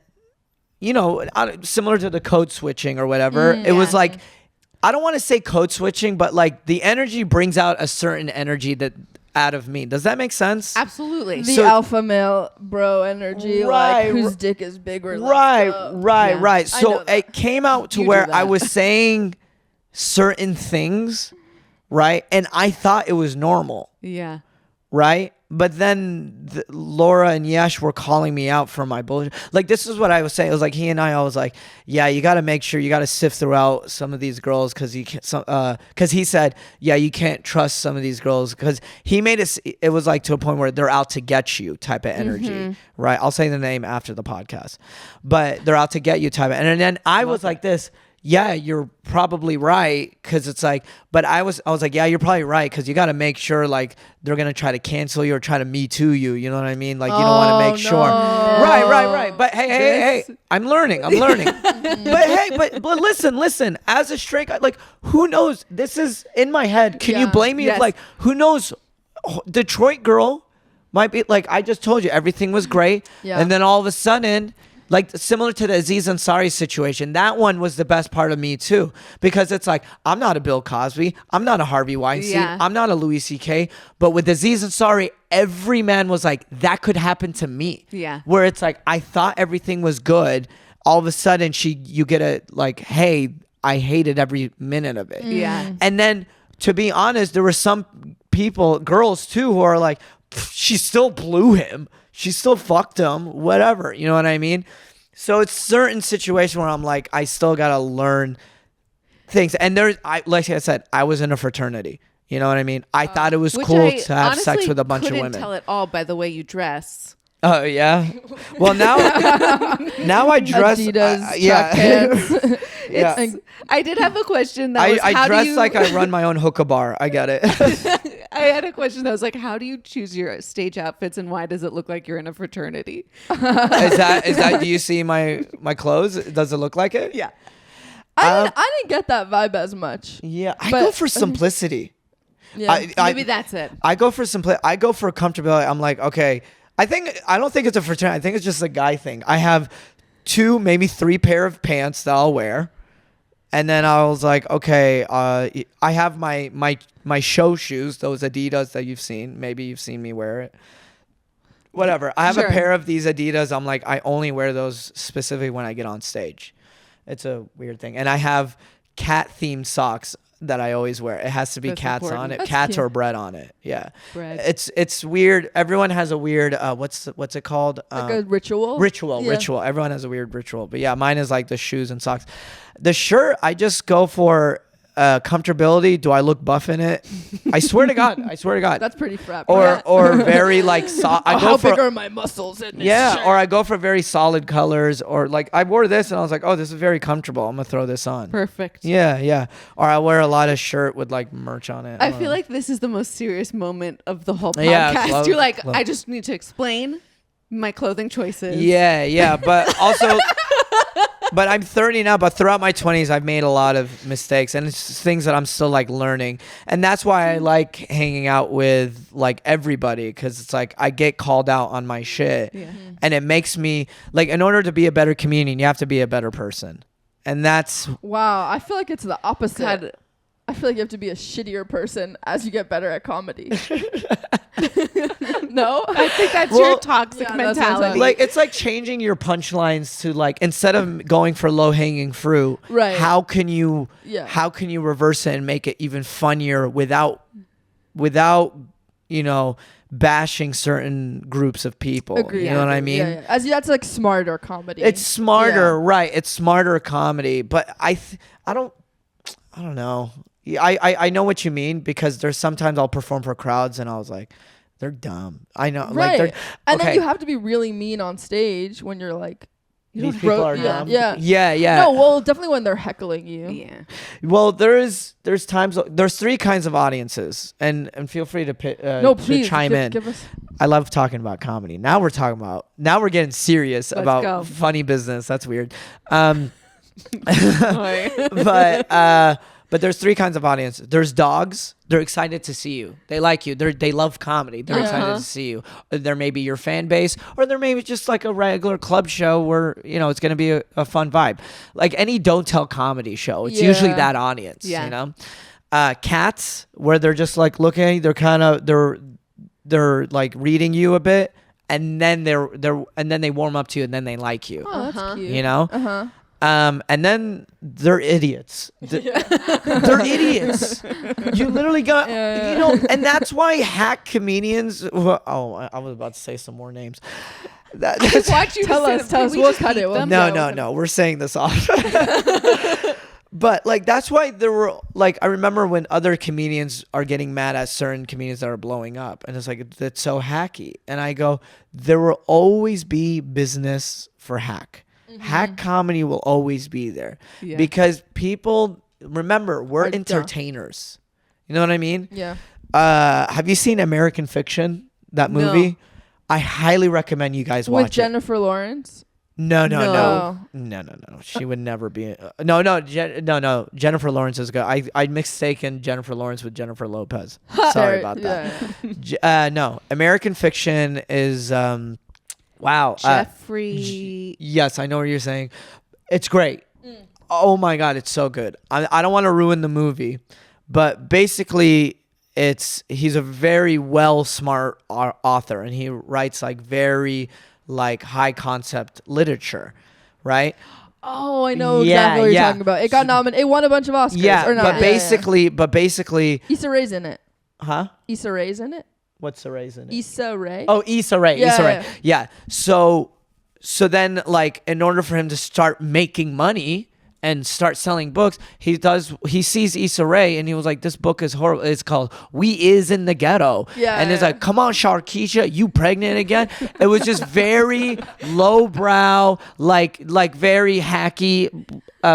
you know, similar to the code switching or whatever, it was like, I don't want to say code switching, but like the energy brings out a certain energy that out of me. Does that make sense? Absolutely. The alpha male bro energy, Right, like whose dick is bigger. Right. I So know that. it came out to You do where I that. was saying certain things, right? And I thought it was normal. Yeah. Right? But then Laura and Yash were calling me out for my bullshit. Like, this is what I was saying. It was like, he and I was like, yeah, you got to make sure you got to sift throughout some of these girls because you can't, because he said, yeah, you can't trust some of these girls because he made it was like to a point where they're out to get you type of energy, right? I'll say the name after the podcast, but they're out to get you type of, and then I was like this, yeah, you're probably right. Cause it's like, but I was like, yeah, you're probably right. Cause you got to make sure like they're going to try to cancel you or try to Me Too you. You know what I mean? Like you don't want to make sure. Right. But hey, I'm learning. But hey, but listen, as a straight guy, like who knows? This is in my head. Can you blame me? Yes. If like, who knows? Detroit girl might be like, I just told you everything was great. Yeah. And then all of a sudden, like similar to the Aziz Ansari situation, that one was the best part of me too, because it's like, I'm not a Bill Cosby, I'm not a Harvey Weinstein, Yeah. I'm not a Louis C.K., but with Aziz Ansari, every man was like, that could happen to me. Yeah. Where it's like, I thought everything was good, all of a sudden you get a like, hey, I hated every minute of it. Yeah. And then to be honest, there were some people, girls too, who are like, she still blew him. She still fucked him, whatever. You know what I mean? So it's certain situation where I'm like, I still got to learn things. And like I said, I was in a fraternity. You know what I mean? I thought it was Which cool I to have sex honestly with a bunch of couldn't women. tell it all by the way you dress. Oh yeah. Well now I dress. Adidas, yeah. trackpants. Yeah. It's, I did have a question that was, I how dress do you, like I run my own hookah bar. I get it. I had a question that was like, how do you choose your stage outfits and why does it look like you're in a fraternity? Is that? Do you see my clothes? Does it look like it? Yeah. I didn't get that vibe as much. Yeah. I But- go for simplicity. Yeah. Maybe that's it. I go for I go for comfortability. I'm like, okay. I don't think it's a fraternity. I think it's just a guy thing. I have 2, maybe 3 pair of pants that I'll wear. And then I was like, okay, I have my show shoes, those Adidas that you've seen. Maybe you've seen me wear it. Whatever. I have Sure. a pair of these Adidas. I'm like, I only wear those specifically when I get on stage. It's a weird thing. And I have cat-themed socks that I always wear. It has to be That's cats important. on it. That's Cats cute. or bread on it. Yeah. Bread. It's weird. Everyone has a weird what's it called? Like a ritual. Ritual. Yeah. Everyone has a weird ritual. But yeah, mine is like the shoes and socks. The shirt, I just go for comfortability. Do I look buff in it? I swear to God. That's pretty frat. Or very like I go how for big are my muscles in this yeah, shirt? or I go for very solid colors, or like I wore this and I was like, oh, this is very comfortable. I'm gonna throw this on. Perfect. Yeah. Or I wear a lot of shirt with like merch on it. I don't feel know. like this is the most serious moment of the whole podcast. Yeah, You're like, clothes. I just need to explain my clothing choices. Yeah, but also, but I'm 30 now. But throughout my 20s, I've made a lot of mistakes, and it's things that I'm still like learning. And that's why I like hanging out with like everybody, because it's like I get called out on my shit, Yeah. and it makes me like, in order to be a better comedian, you have to be a better person, and that's Wow, I feel like it's the opposite. God. I feel like you have to be a shittier person as you get better at comedy. No? I think that's Well, your toxic yeah, that's what I'm mentality. saying. like it's like changing your punchlines to like, instead of going for low hanging fruit, Right. how can you Yeah. how can you reverse it and make it even funnier without bashing certain groups of people? Agree. You know what I mean? Yeah. As that's like smarter comedy. It's smarter, Yeah. right? It's smarter comedy, but I don't know. Yeah, I know what you mean, because there's sometimes I'll perform for crowds and I was like, they're dumb. I know, like Right. they're And then okay. you have to be really mean on stage when you're like, you These don't people ro- are yeah, dumb. Yeah. Yeah. No, well, definitely when they're heckling you. yeah. Well, there's times, there's 3 kinds of audiences, and feel free to No, to please chime in. give us. I love talking about comedy. Now we're getting serious Let's about go. funny business. That's weird. But there's 3 kinds of audiences. There's dogs. They're excited to see you. They like you. They love comedy. They're excited to see you. There may be your fan base, or there may be just like a regular club show where it's going to be a fun vibe. Like any Don't Tell comedy show, it's usually Yeah. that audience. Yeah. Cats, where they're just like looking. They're like reading you a bit, and then they warm up to you, and then they like you. Oh, that's cute. You know. Uh-huh. And then they're idiots. They're idiots. You literally got, and that's why hack comedians. Oh, I was about to say some more names. That's, Watch you Tell sit- us, can tell us. we We'll just cut beat it. We'll- them? no. We're saying this off. But like, that's why there were like, I remember when other comedians are getting mad at certain comedians that are blowing up, and it's like, that's so hacky. And I go, there will always be business for hack. Hack comedy will always be there, Yeah. because people, remember, we're Are dumb. entertainers. You know what I mean? Yeah. Have you seen American Fiction? That No. movie? I highly recommend you guys watch With Jennifer Lawrence. No. No. She would never be. No. Jennifer Lawrence is good. I'd mistaken Jennifer Lawrence with Jennifer Lopez. Sorry about that. Yeah. No, American Fiction is wow. Jeffrey. Yes, I know what you're saying. It's great. Oh my God, it's so good. I don't want to ruin the movie, but basically, he's a very smart author, and he writes like very like high concept literature, right? Oh, I know Yeah, exactly what you're yeah. talking about. It got nominated. It won a bunch of Oscars. Yeah, or not. but basically, Issa Rae's in it. huh? Issa Rae's in it. What's the reason? Issa Rae. Oh, Issa Rae. Yeah, Issa Rae. yeah. Yeah. So then, like, in order for him to start making money and start selling books, he sees Issa Rae and he was like, this book is horrible. It's called We Is in the Ghetto. Yeah, And it's yeah. like, come on, Sharkeisha, you pregnant again? It was just very lowbrow, like very hacky,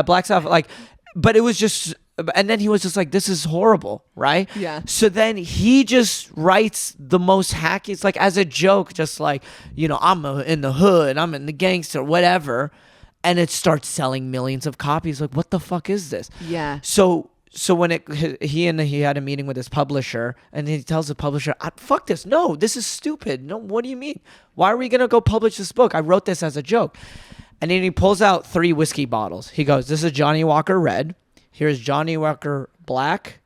black stuff. Like, but it was just, and then he was just like, this is horrible, right? Yeah. So then he just writes the most hacky, it's like as a joke, just like, you know, I'm in the hood, I'm in the gangster, whatever. And it starts selling millions of copies. Like, what the fuck is this? Yeah. So when he had a meeting with his publisher, and he tells the publisher, fuck this. No, this is stupid. No, what do you mean? Why are we going to go publish this book? I wrote this as a joke. And then he pulls out 3 whiskey bottles. He goes, this is Johnny Walker Red. Here's Johnny Walker Black.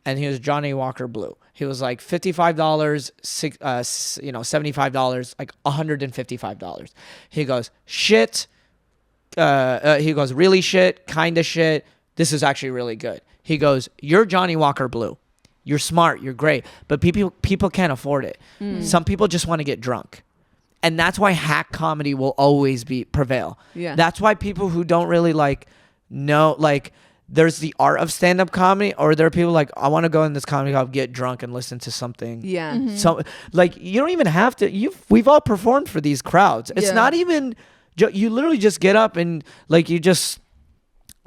And here's Johnny Walker Blue. He was like $55, $75, like $155. He goes, shit. He goes, really shit, kind of shit. This is actually really good. He goes, you're Johnny Walker Blue. You're smart. You're great. But people can't afford it. Some people just want to get drunk. And that's why hack comedy will always prevail. Yeah. That's why people who don't really know, there's the art of stand-up comedy, or there are people like, I want to go in this comedy club, get drunk and listen to something. Yeah. So you don't even have to, we've all performed for these crowds. It's not even... You literally just get up and you just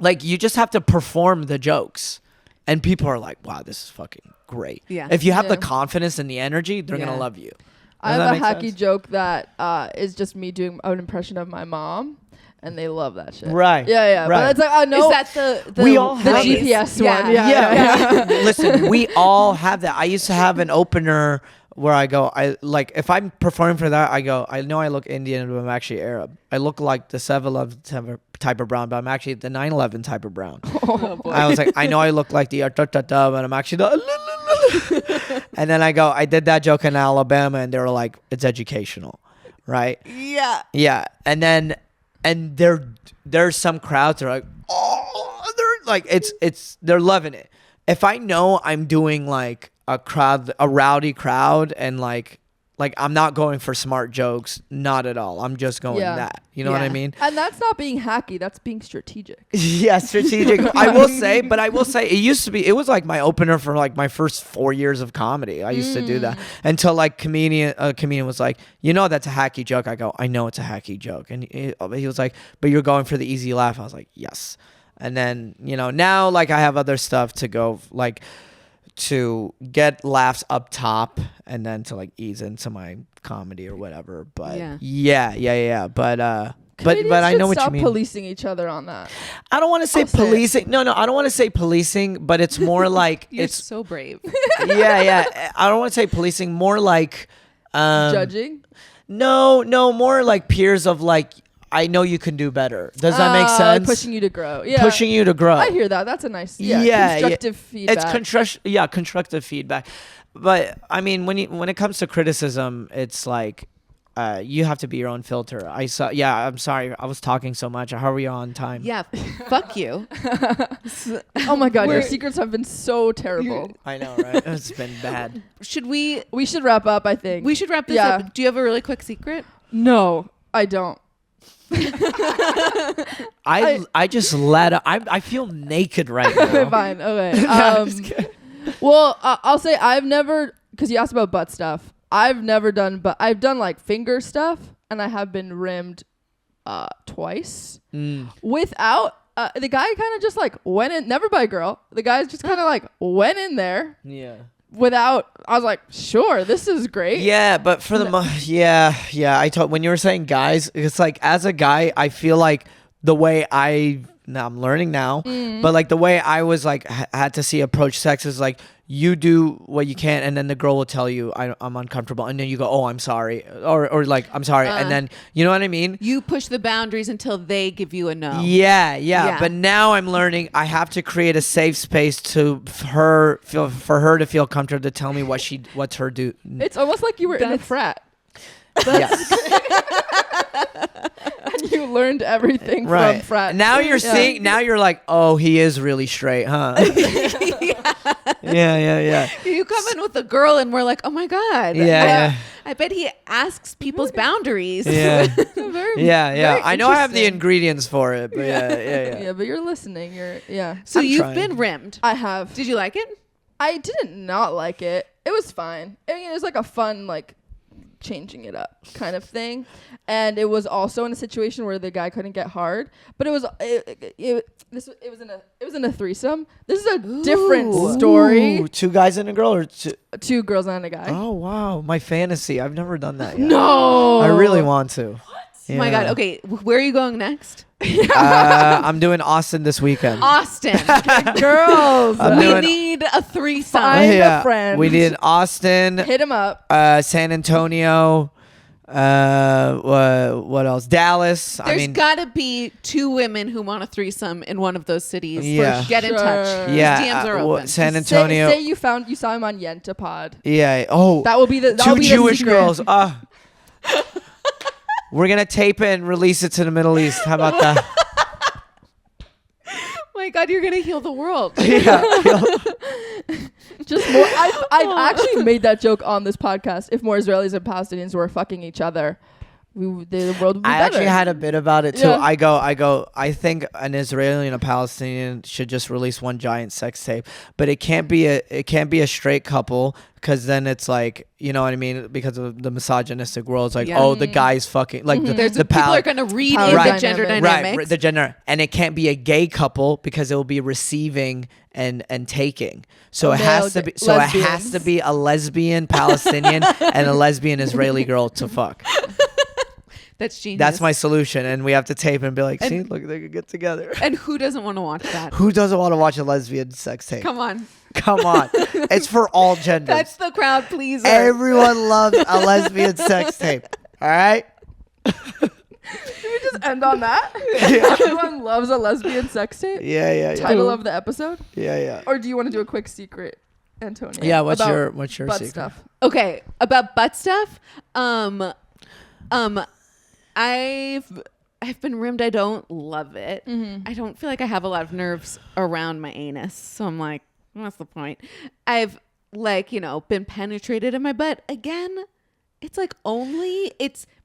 have to perform the jokes, and people are like, wow, this is fucking great. Yeah. If you have the Yeah. confidence and the energy, they're gonna love you. I Does have that a make hacky sense? joke that is just me doing an impression of my mom, and they love that shit. Right. Yeah. Right. But it's like, I know Is that the We all the have it. GPS Yeah. one. Yeah. Listen, we all have that. I used to have an opener where I go, if I'm performing for that, I go, I know I look Indian, but I'm actually Arab. I look like the 7-Eleven type of brown, but I'm actually the 9/11 type of brown. Oh, boy. I was like, I know I look like the but I'm actually the and then I go, I did that joke in Alabama, and they were like, it's educational, right? Yeah. Yeah, and there's some crowds that are like, oh, they're like, they're loving it. If I know I'm doing like a rowdy crowd, and like I'm not going for smart jokes, not at all. I'm just going that. You know what I Yeah. mean? And that's not being hacky. That's being strategic. Yeah, strategic. I will say it was like my opener for like my first 4 years of comedy. I used to do that until a comedian was like, you know, that's a hacky joke. I go, I know it's a hacky joke. And he was like, but you're going for the easy laugh. I was like, yes. And then, now I have other stuff to go to get laughs up top, and then to ease into my comedy or whatever. But yeah. But I Comedians know should what you stop mean. policing each other on that. I don't want to say I'll say it. policing. No, I don't want to say policing, but it's more like You're it's so brave. yeah. I don't want to say policing, more like Judging. No, more like peers of I know you can do better. Does that make sense? Pushing you to grow. Yeah. Pushing you to grow. I hear that. That's a nice. Constructive feedback. It's constructive feedback. But I mean, when it comes to criticism, it's like you have to be your own filter. I'm sorry. I was talking so much. How are we on time? Yeah. Fuck you. Oh my god, your We're- secrets have been so terrible. I know, right? It's been bad. We should wrap up, I think. We should wrap this Yeah. up. Do you have a really quick secret? No, I don't. I just let up. I feel naked right now. Fine. Okay. I'm just kidding. Well, I'll say I've never, because you asked about butt stuff. I've never done, but I've done finger stuff, and I have been rimmed twice without. The guy kind of just went in, never by a girl. The guy's just kind of went in there Yeah. without. I was like, sure, this is great. Yeah, but for the I told when you were saying guys, it's as a guy, I feel like the way now I'm learning now, but the way I was had to see approach sex is you do what you can, and then the girl will tell you I'm uncomfortable, and then you go, oh, I'm sorry, or I'm sorry, and then you know what I mean. You push the boundaries until they give you a no. Yeah. But now I'm learning I have to create a safe space for her to feel comfortable to tell me what's her do. It's almost like you were in a That's- frat. Yes. And you learned everything Right. from frat. Now you're seeing. Now you're like, oh, he is really straight, huh? Yeah. You come in with a girl and we're like, oh my God. Yeah. I bet he asks people's boundaries. Yeah. Very, Yeah. I know I have the interesting. ingredients for it, but yeah. Yeah, but you're listening. So I'm you've trying. been rimmed. I have. Did you like it? I didn't not like it. It was fine. I mean, it was like a fun, like, changing it up kind of thing. And it was also in a situation where the guy couldn't get hard, but it was in a threesome. This is a different story. Ooh, 2 guys and a girl, or 2? 2 girls and a guy. Oh wow, my fantasy. I've never done that yet. No, I really want to. Oh my God. Okay. Where are you going next? I'm doing Austin this weekend. Austin. girls. I'm We doing- need a threesome. Find a friend. We did Austin, Hit him up. San Antonio. What else? Dallas. There's gotta be 2 women who want a threesome in one of those cities. Yeah. Get in touch. Sure. His yeah, DMs are open. San Antonio. Say you saw him on Yenta Pod. Yeah. Oh, That will be the 2 Jewish secret. girls. We're gonna tape it and release it to the Middle East. How about that? Oh my God, you're gonna heal the world. Yeah. Just more. I've actually made that joke on this podcast. If more Israelis and Palestinians were fucking each other, the world would be I better. actually had a bit about it too. Yeah. I go. I think an Israeli and a Palestinian should just release one giant sex tape, but it can't be a straight couple, because then it's like, you know what I mean? Because of the misogynistic world, it's like, Yeah. oh, the guy's fucking like the People are gonna read Power in the dynamic. gender Right, dynamics. right, the gender, and it can't be a gay couple because it will be receiving and taking. So it has to be. So it has to be a lesbian Palestinian and a lesbian Israeli girl to fuck. That's genius. That's my solution, and we have to tape and be like, see, look, they could get together. And who doesn't want to watch that? Who doesn't want to watch a lesbian sex tape? Come on. Come on. It's for all genders. That's the crowd pleaser. Everyone loves a lesbian sex tape. All right? Can we just end on that? Everyone loves a lesbian sex tape. Yeah. Title of the episode. Yeah. Or do you want to do a quick secret, Antonia? Yeah, what's about your butt secret? stuff? Okay, about butt stuff. I've been rimmed. I don't love it. I don't feel like I have a lot of nerves around my anus. So I'm like, what's the point? I've been penetrated in my butt. Again, it's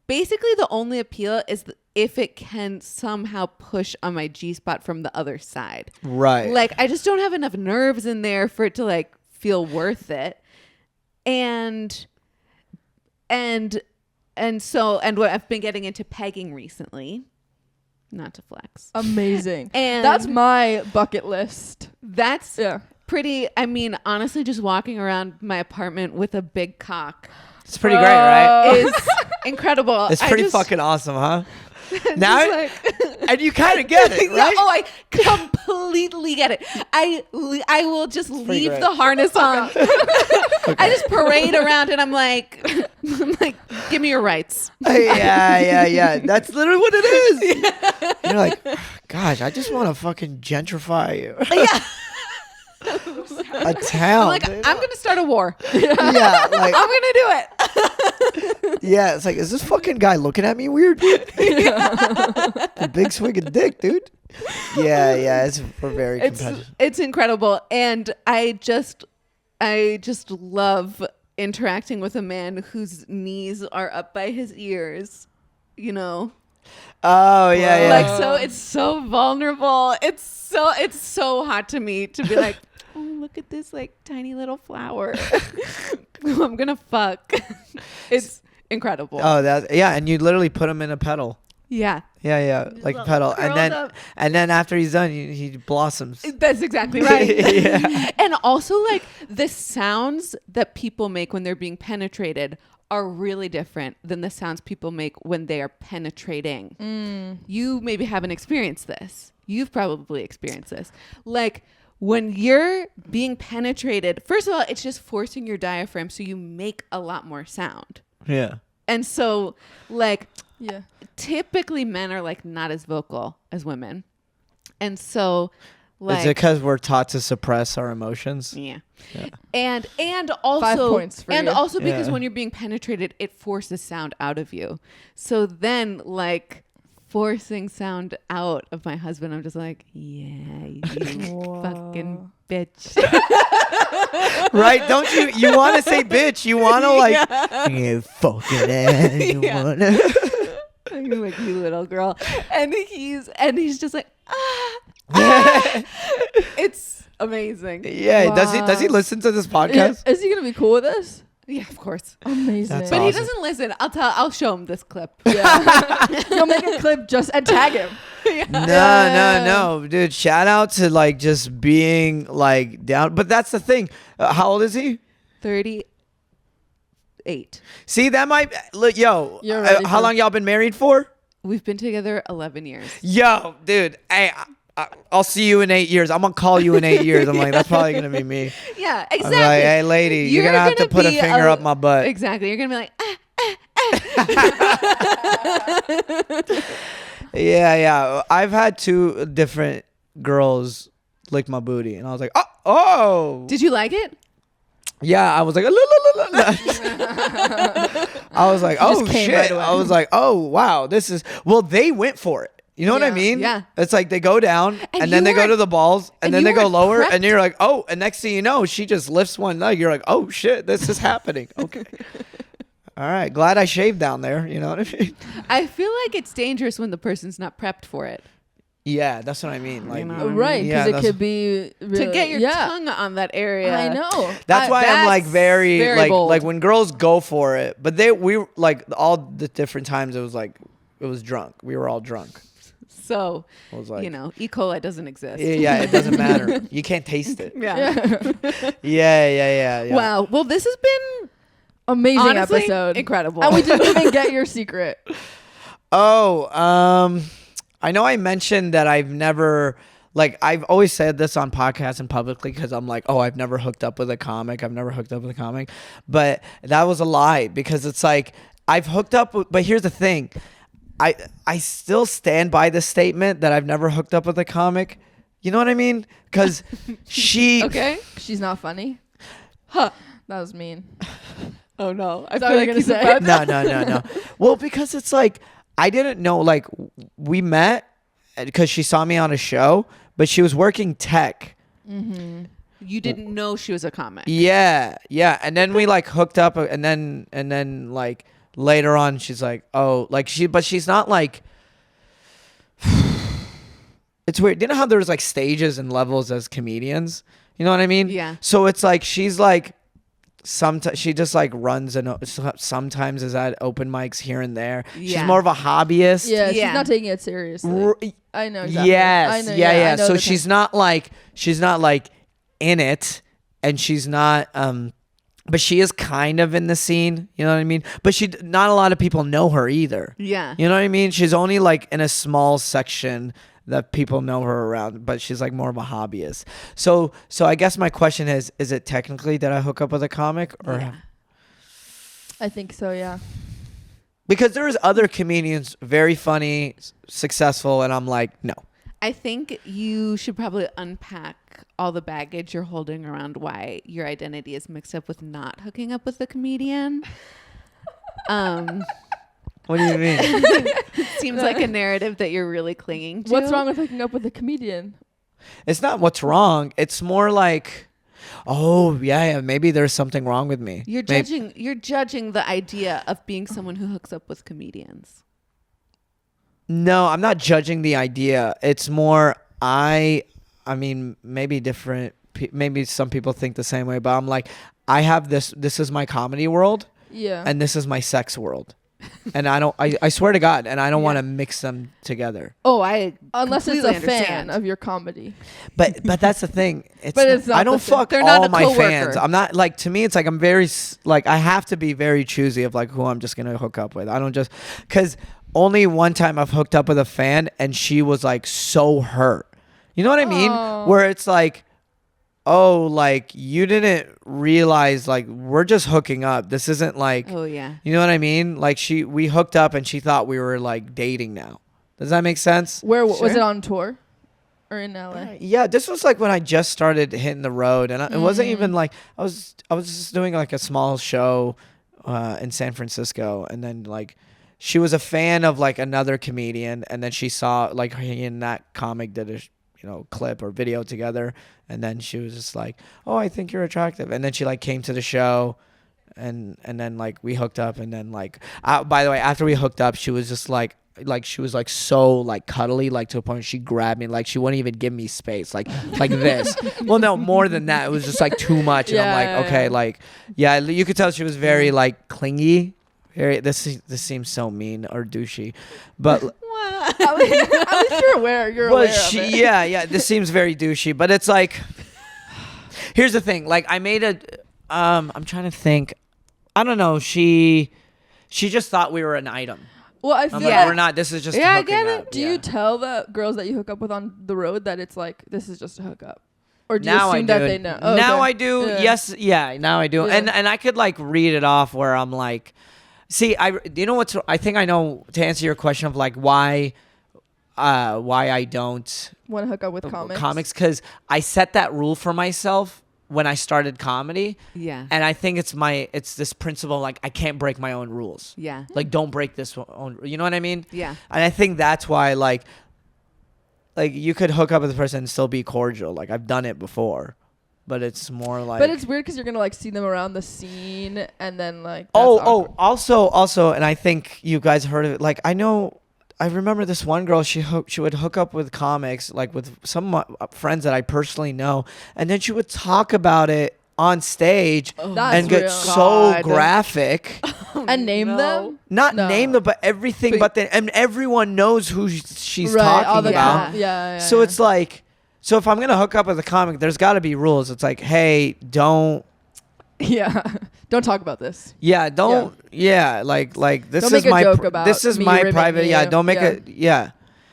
basically the only appeal is if it can somehow push on my G-spot from the other side. Right. Like, I just don't have enough nerves in there for it to like feel worth it. And what I've been getting into pegging recently, not to flex. Amazing. And that's my bucket list. That's pretty. I mean, honestly, just walking around my apartment with a big cock It's pretty great, right? is incredible. It's pretty fucking awesome, huh? Now, like, and you kind of get it, right? Oh, I completely get it. I will just leave great. the harness on. I just parade around and I'm like, give me your rights. Yeah. That's literally what it is. You're like, gosh, I just want to fucking gentrify you. Yeah. A town. I'm like, dude. I'm gonna start a war. Yeah, like, I'm gonna do it. yeah, it's like, is this fucking guy looking at me weird, dude? A big swing of dick, dude. Yeah, we're very competitive. It's incredible, and I just love interacting with a man whose knees are up by his ears. You know. Oh yeah. Like, so it's so vulnerable. It's so hot to me to be like, oh, look at this like tiny little flower. I'm gonna fuck. It's incredible. Oh, and you literally put him in a pedal. Yeah. Like a pedal, and then after he's done, he blossoms. That's exactly right. Yeah. And also, like, the sounds that people make when they're being penetrated are really different than the sounds people make when they are penetrating. You maybe haven't experienced this. You've probably experienced this. Like, when you're being penetrated, first of all, it's just forcing your diaphragm, so you make a lot more sound. Yeah. And so, like, Yeah. typically men are like not as vocal as women. And so, Is it because we're taught to suppress our emotions? Yeah. Yeah. And 5 also points for you. also because Yeah. when you're being penetrated, it forces sound out of you. So then like forcing sound out of my husband, I'm just like, yeah, you fucking bitch. Right? Don't you want to say bitch? You want to like, you fucking ass. You Yeah. want to. You're like, you little girl. And he's just like, it's amazing. Yeah. Does he Wow. listen to this Yeah, podcast? is he gonna be cool with this? Yeah, of course. Amazing. That's But he awesome. doesn't listen. I'll show him this clip. Yeah. You'll make a clip just and tag him. No, dude. Shout out to like just being like down. But that's the thing. How old is he? 38. See, that might look. Yo, You're ready how for- long y'all been married for? We've been together 11 years. Yo, dude. Hey, I'll see you in 8 years. I'm gonna call you in 8 years. I'm like, that's probably gonna be me. Yeah, I'm exactly. like, hey, lady, you're gonna have to put a be finger up my butt. Exactly. You're gonna be like, Yeah. I've had 2 different girls lick my booty, and I was like, oh. did you like it? Yeah, I was like, la, la, la, la, la. I was like, oh just came shit. right away. I was like, oh wow, this is. Well, they went for it. You know what I Yeah. mean? Yeah. It's like they go down And and then you they go weren't- to the balls and and then you they go weren't lower prepped. and you're like, oh, and next thing you know, she just lifts one leg. You're like, oh shit, this is happening. Okay. All right. Glad I shaved down there. You know what I mean? I feel like it's dangerous when the person's not prepped for it. Yeah, that's what I mean. Like, know. Right, Yeah, because it that's- could be really, To get your yeah. tongue on that area. I know. that's why I'm like That's very, very like bold. like when girls go for it, but we like all the different times it was like it was drunk. We were all drunk. So, It was like, you know, E. coli doesn't exist. yeah, it doesn't matter. You can't taste it. Yeah. Yeah. Wow. Well, this has been Amazing honestly episode. incredible. And we didn't even get your secret. Oh, I know I mentioned that I've never, like, I've always said this on podcasts and publicly because I'm like, oh, I've never hooked up with a comic. But that was a lie because it's like I've hooked up with, but here's the thing. I still stand by the statement that I've never hooked up with a comic. You know what I mean? Because she, Okay. She's not funny. Huh. That was mean. Oh no. I Is that what you're gonna say? no. Well, because it's like, I didn't know, like, we met because she saw me on a show, but she was working tech. You didn't know she was a comic. Yeah. And then we like hooked up and then like later on she's like, oh, like but she's not like, it's weird. You know how there's like stages and levels as comedians? You know what I mean? Yeah. So it's like, she's like, sometimes she just like runs and sometimes is at open mics here and there. Yeah. She's more of a hobbyist. Yeah, Yeah. she's not taking it seriously. I know exactly. Yes. I know, Yeah. I know So the she's not like in it, and she's not but she is kind of in the scene, you know what I mean? But not a lot of people know her either. Yeah. You know what I mean? She's only like in a small section that people know her around, but she's like more of a hobbyist. So I guess my question is it technically that I hook up with a comic or Yeah. I think so, yeah. because there's other comedians very funny, successful, and I'm like, no. I think you should probably unpack all the baggage you're holding around why your identity is mixed up with not hooking up with a comedian. What do you mean? Seems like a narrative that you're really clinging to. What's wrong with hooking up with a comedian? It's not what's wrong. It's more like, oh yeah, maybe there's something wrong with me. You're judging. You're judging the idea of being someone who hooks up with comedians. No, I'm not judging the idea. It's more I mean, maybe different. Maybe some people think the same way, but I'm like, I have this. This is my comedy world, Yeah. and this is my sex world, and I swear to God, and I don't want to mix them together. Oh, I Unless it's a completely fan understand. of your comedy. But that's the thing. But it's not I don't the same. fuck They're not all a my coworker. fans. I'm not like, to me it's like I'm very like I have to be very choosy of like who I'm just gonna hook up with. I don't just because only one time I've hooked up with a fan and she was like so hurt. You know what I mean? Oh. Where it's like, oh, like you didn't realize like we're just hooking up. This isn't like, Oh yeah. you know what I mean? Like we hooked up and she thought we were like dating now. Does that make sense? Where was Sure. it on tour? or in LA? Yeah, this was like when I just started hitting the road, and it wasn't even like I was just doing like a small show in San Francisco, and then like she was a fan of like another comedian, and then she saw like he and that comic did a clip or video together, and then she was just like, oh, I think you're attractive, and then she like came to the show, and then like we hooked up, and then like by the way, after we hooked up, she was just like she was like so like cuddly, like to a point where she grabbed me, like she wouldn't even give me space, like this. Well, no, more than that, it was just like too much. And I'm like, okay, like you could tell she was very like clingy. Very, this seems so mean or douchey, but At least you're aware. You're aware of it. Yeah, this seems very douchey, but it's like, here's the thing, like I made a I'm trying to think, I don't know, she just thought we were an item. Well, I feel I'm like, we're not. This is just I get it. up. Do you tell the girls that you hook up with on the road that it's like, this is just a hookup? Or do you Now assume I do. that they know? Oh, Now okay. I do. Yeah. Yes. Yeah. Now I do. Yeah. And I could like read it off where I'm like, see, you know what's, I think I know, to answer your question of like why I don't Want to hook up with comics? because I set that rule for myself when I started comedy. Yeah. And I think it's this principle, like I can't break my own rules. Yeah. Like don't break this own, you know what I mean? Yeah. And I think that's why like you could hook up with a person and still be cordial. Like I've done it before, but it's more like. But it's weird because you're gonna like see them around the scene and then like. That's awkward. Also, and I think you guys heard of it. Like I remember this one girl. She would hook up with comics, like with some friends that I personally know, and then she would talk about it on stage That's and get real. so God. graphic. And name them. Not No. name them, but everything. But then, and everyone knows who she's Right, all talking the about. Yeah. So it's like, so if I'm gonna hook up with a comic, there's got to be rules. It's like, hey, don't. Yeah. Don't talk about this. Yeah, don't. Yeah, like this Don't is make a my. joke about This is me my ribbing private. you. Yeah, don't make Yeah. it. Yeah.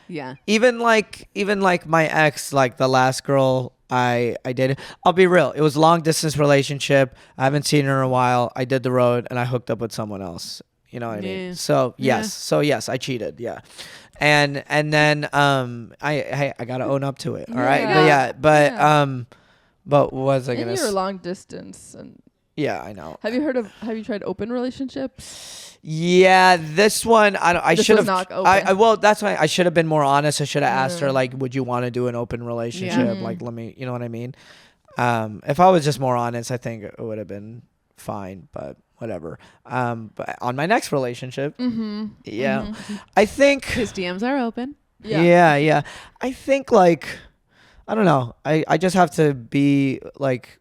Yeah. Even like my ex, like the last girl I dated. I'll be real. It was a long distance relationship. I haven't seen her in a while. I did the road and I hooked up with someone else. You know what I mean? Yeah. So yes. Yeah. So yes, I cheated. Yeah. And then I gotta own up to it. All right. Yeah. But what was I And gonna you're say? long distance. And Yeah, I know. have you tried open relationships? Yeah, this one I This should was have. not open. Well, that's why I should have been more honest. I should have asked her Yeah. like, "Would you want to do an open relationship? Yeah. Like, let me." You know what I mean? If I was just more honest, I think it would have been fine. But whatever. But on my next relationship, yeah, I think. His DMs are open. Yeah. I think like, I don't know. I just have to be like.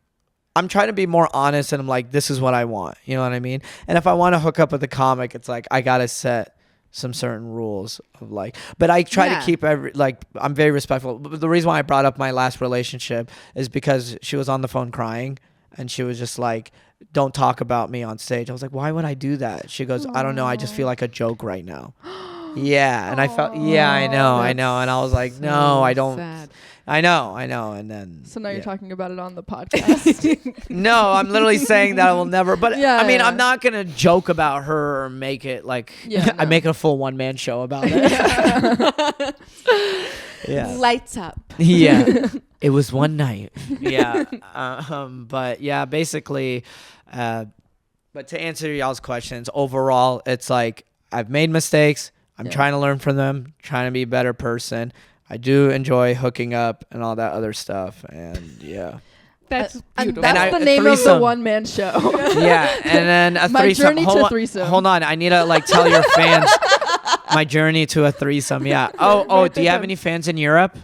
I'm trying to be more honest, and I'm like, this is what I want. You know what I mean? And if I want to hook up with a comic, it's like I gotta set some certain rules of like. But I try to keep I'm very respectful. But the reason why I brought up my last relationship is because she was on the phone crying, and she was just like, "Don't talk about me on stage." I was like, "Why would I do that?" She goes, "I don't know. I just feel like a joke right now." Yeah, and I felt, yeah, I know, and I was like, no, I don't. Sad. I know, and then. So now you're yeah. talking about it on the podcast. No, I'm literally saying that I will never. But Yeah, I mean, yeah. I'm not gonna joke about her or make it like. Yeah, I no. make a full one-man show about it. Yeah. Lights up. Yeah. It was one night. Yeah. But yeah, basically. But to answer y'all's questions, overall, it's like I've made mistakes. I'm trying to learn from them. Trying to be a better person. I do enjoy hooking up and all that other stuff, and yeah. That's And beautiful. that's And the a name of the threesome. one-man show. Yeah, and then a My threesome. journey to hold on, threesome. Hold on, I need to like tell your fans my journey to a threesome. Yeah. Oh, do you have any fans in Europe?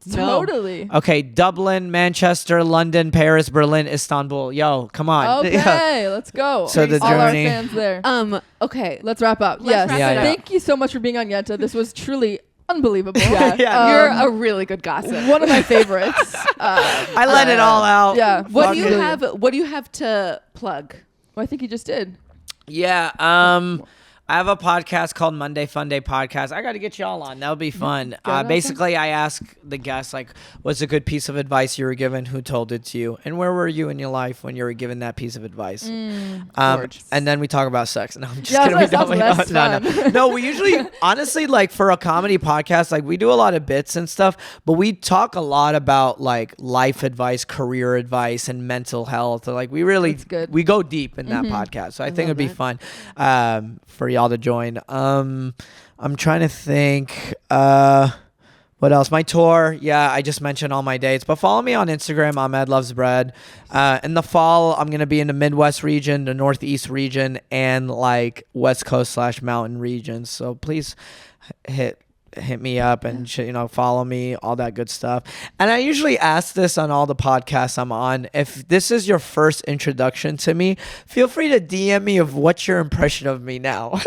No. Totally. Okay, Dublin, Manchester, London, Paris, Berlin, Istanbul. Yo, come on. Okay, let's go. So the all our journey- fans there. Okay. Let's wrap up. Let's Yes. wrap it up. Thank you so much for being on Yenta. This was truly unbelievable. Yeah. You're a really good gossip. one of my favorites. I let it all out. Yeah. What do you Brilliant. have? What do you have to plug? Well, I think you just did. Yeah. I have a podcast called Monday Fun Day Podcast. I got to get y'all on. That would be fun. on Basically, I ask the guests, like, what's a good piece of advice you were given? Who told it to you? And where were you in your life when you were given that piece of advice? And then we talk about sex. No, I'm just kidding. We don't. No, we usually, honestly, like, for a comedy podcast, like, we do a lot of bits and stuff, but we talk a lot about, like, life advice, career advice, and mental health. Like, we really, we go deep in that podcast. So I think it'd be fun for y'all to join. I'm trying to think what else. My tour, I just mentioned all my dates, but follow me on Instagram, Ahmed Loves Bread. In the fall, I'm gonna be in the Midwest region, the Northeast region, and like West Coast / mountain regions. So please hit me up and follow me, all that good stuff. And I usually ask this on all the podcasts I'm on. If this is your first introduction to me, feel free to DM me of what's your impression of me now.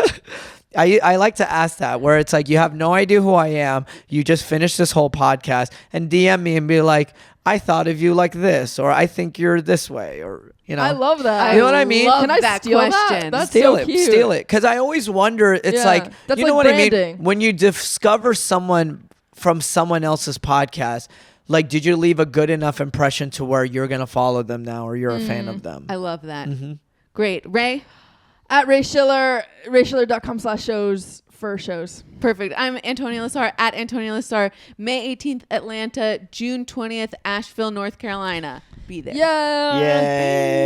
I like to ask that, where it's like you have no idea who I am, you just finished this whole podcast, and DM me and be like, I thought of you like this, or I think you're this way, or I love that. You know what I mean? Can I steal question? That? That's steal so it, cute. steal it. Because I always wonder, it's like, that's you know like what branding. I mean? When you discover someone from someone else's podcast, like, did you leave a good enough impression to where you're going to follow them now, or you're a fan of them? I love that. Great. Ray? At Ray Schiller, rayschiller.com/shows for shows. Perfect. I'm Antonia Lassar at Antonia Lassar. May 18th, Atlanta. June 20th, Asheville, North Carolina. Be there. Yeah. Yay.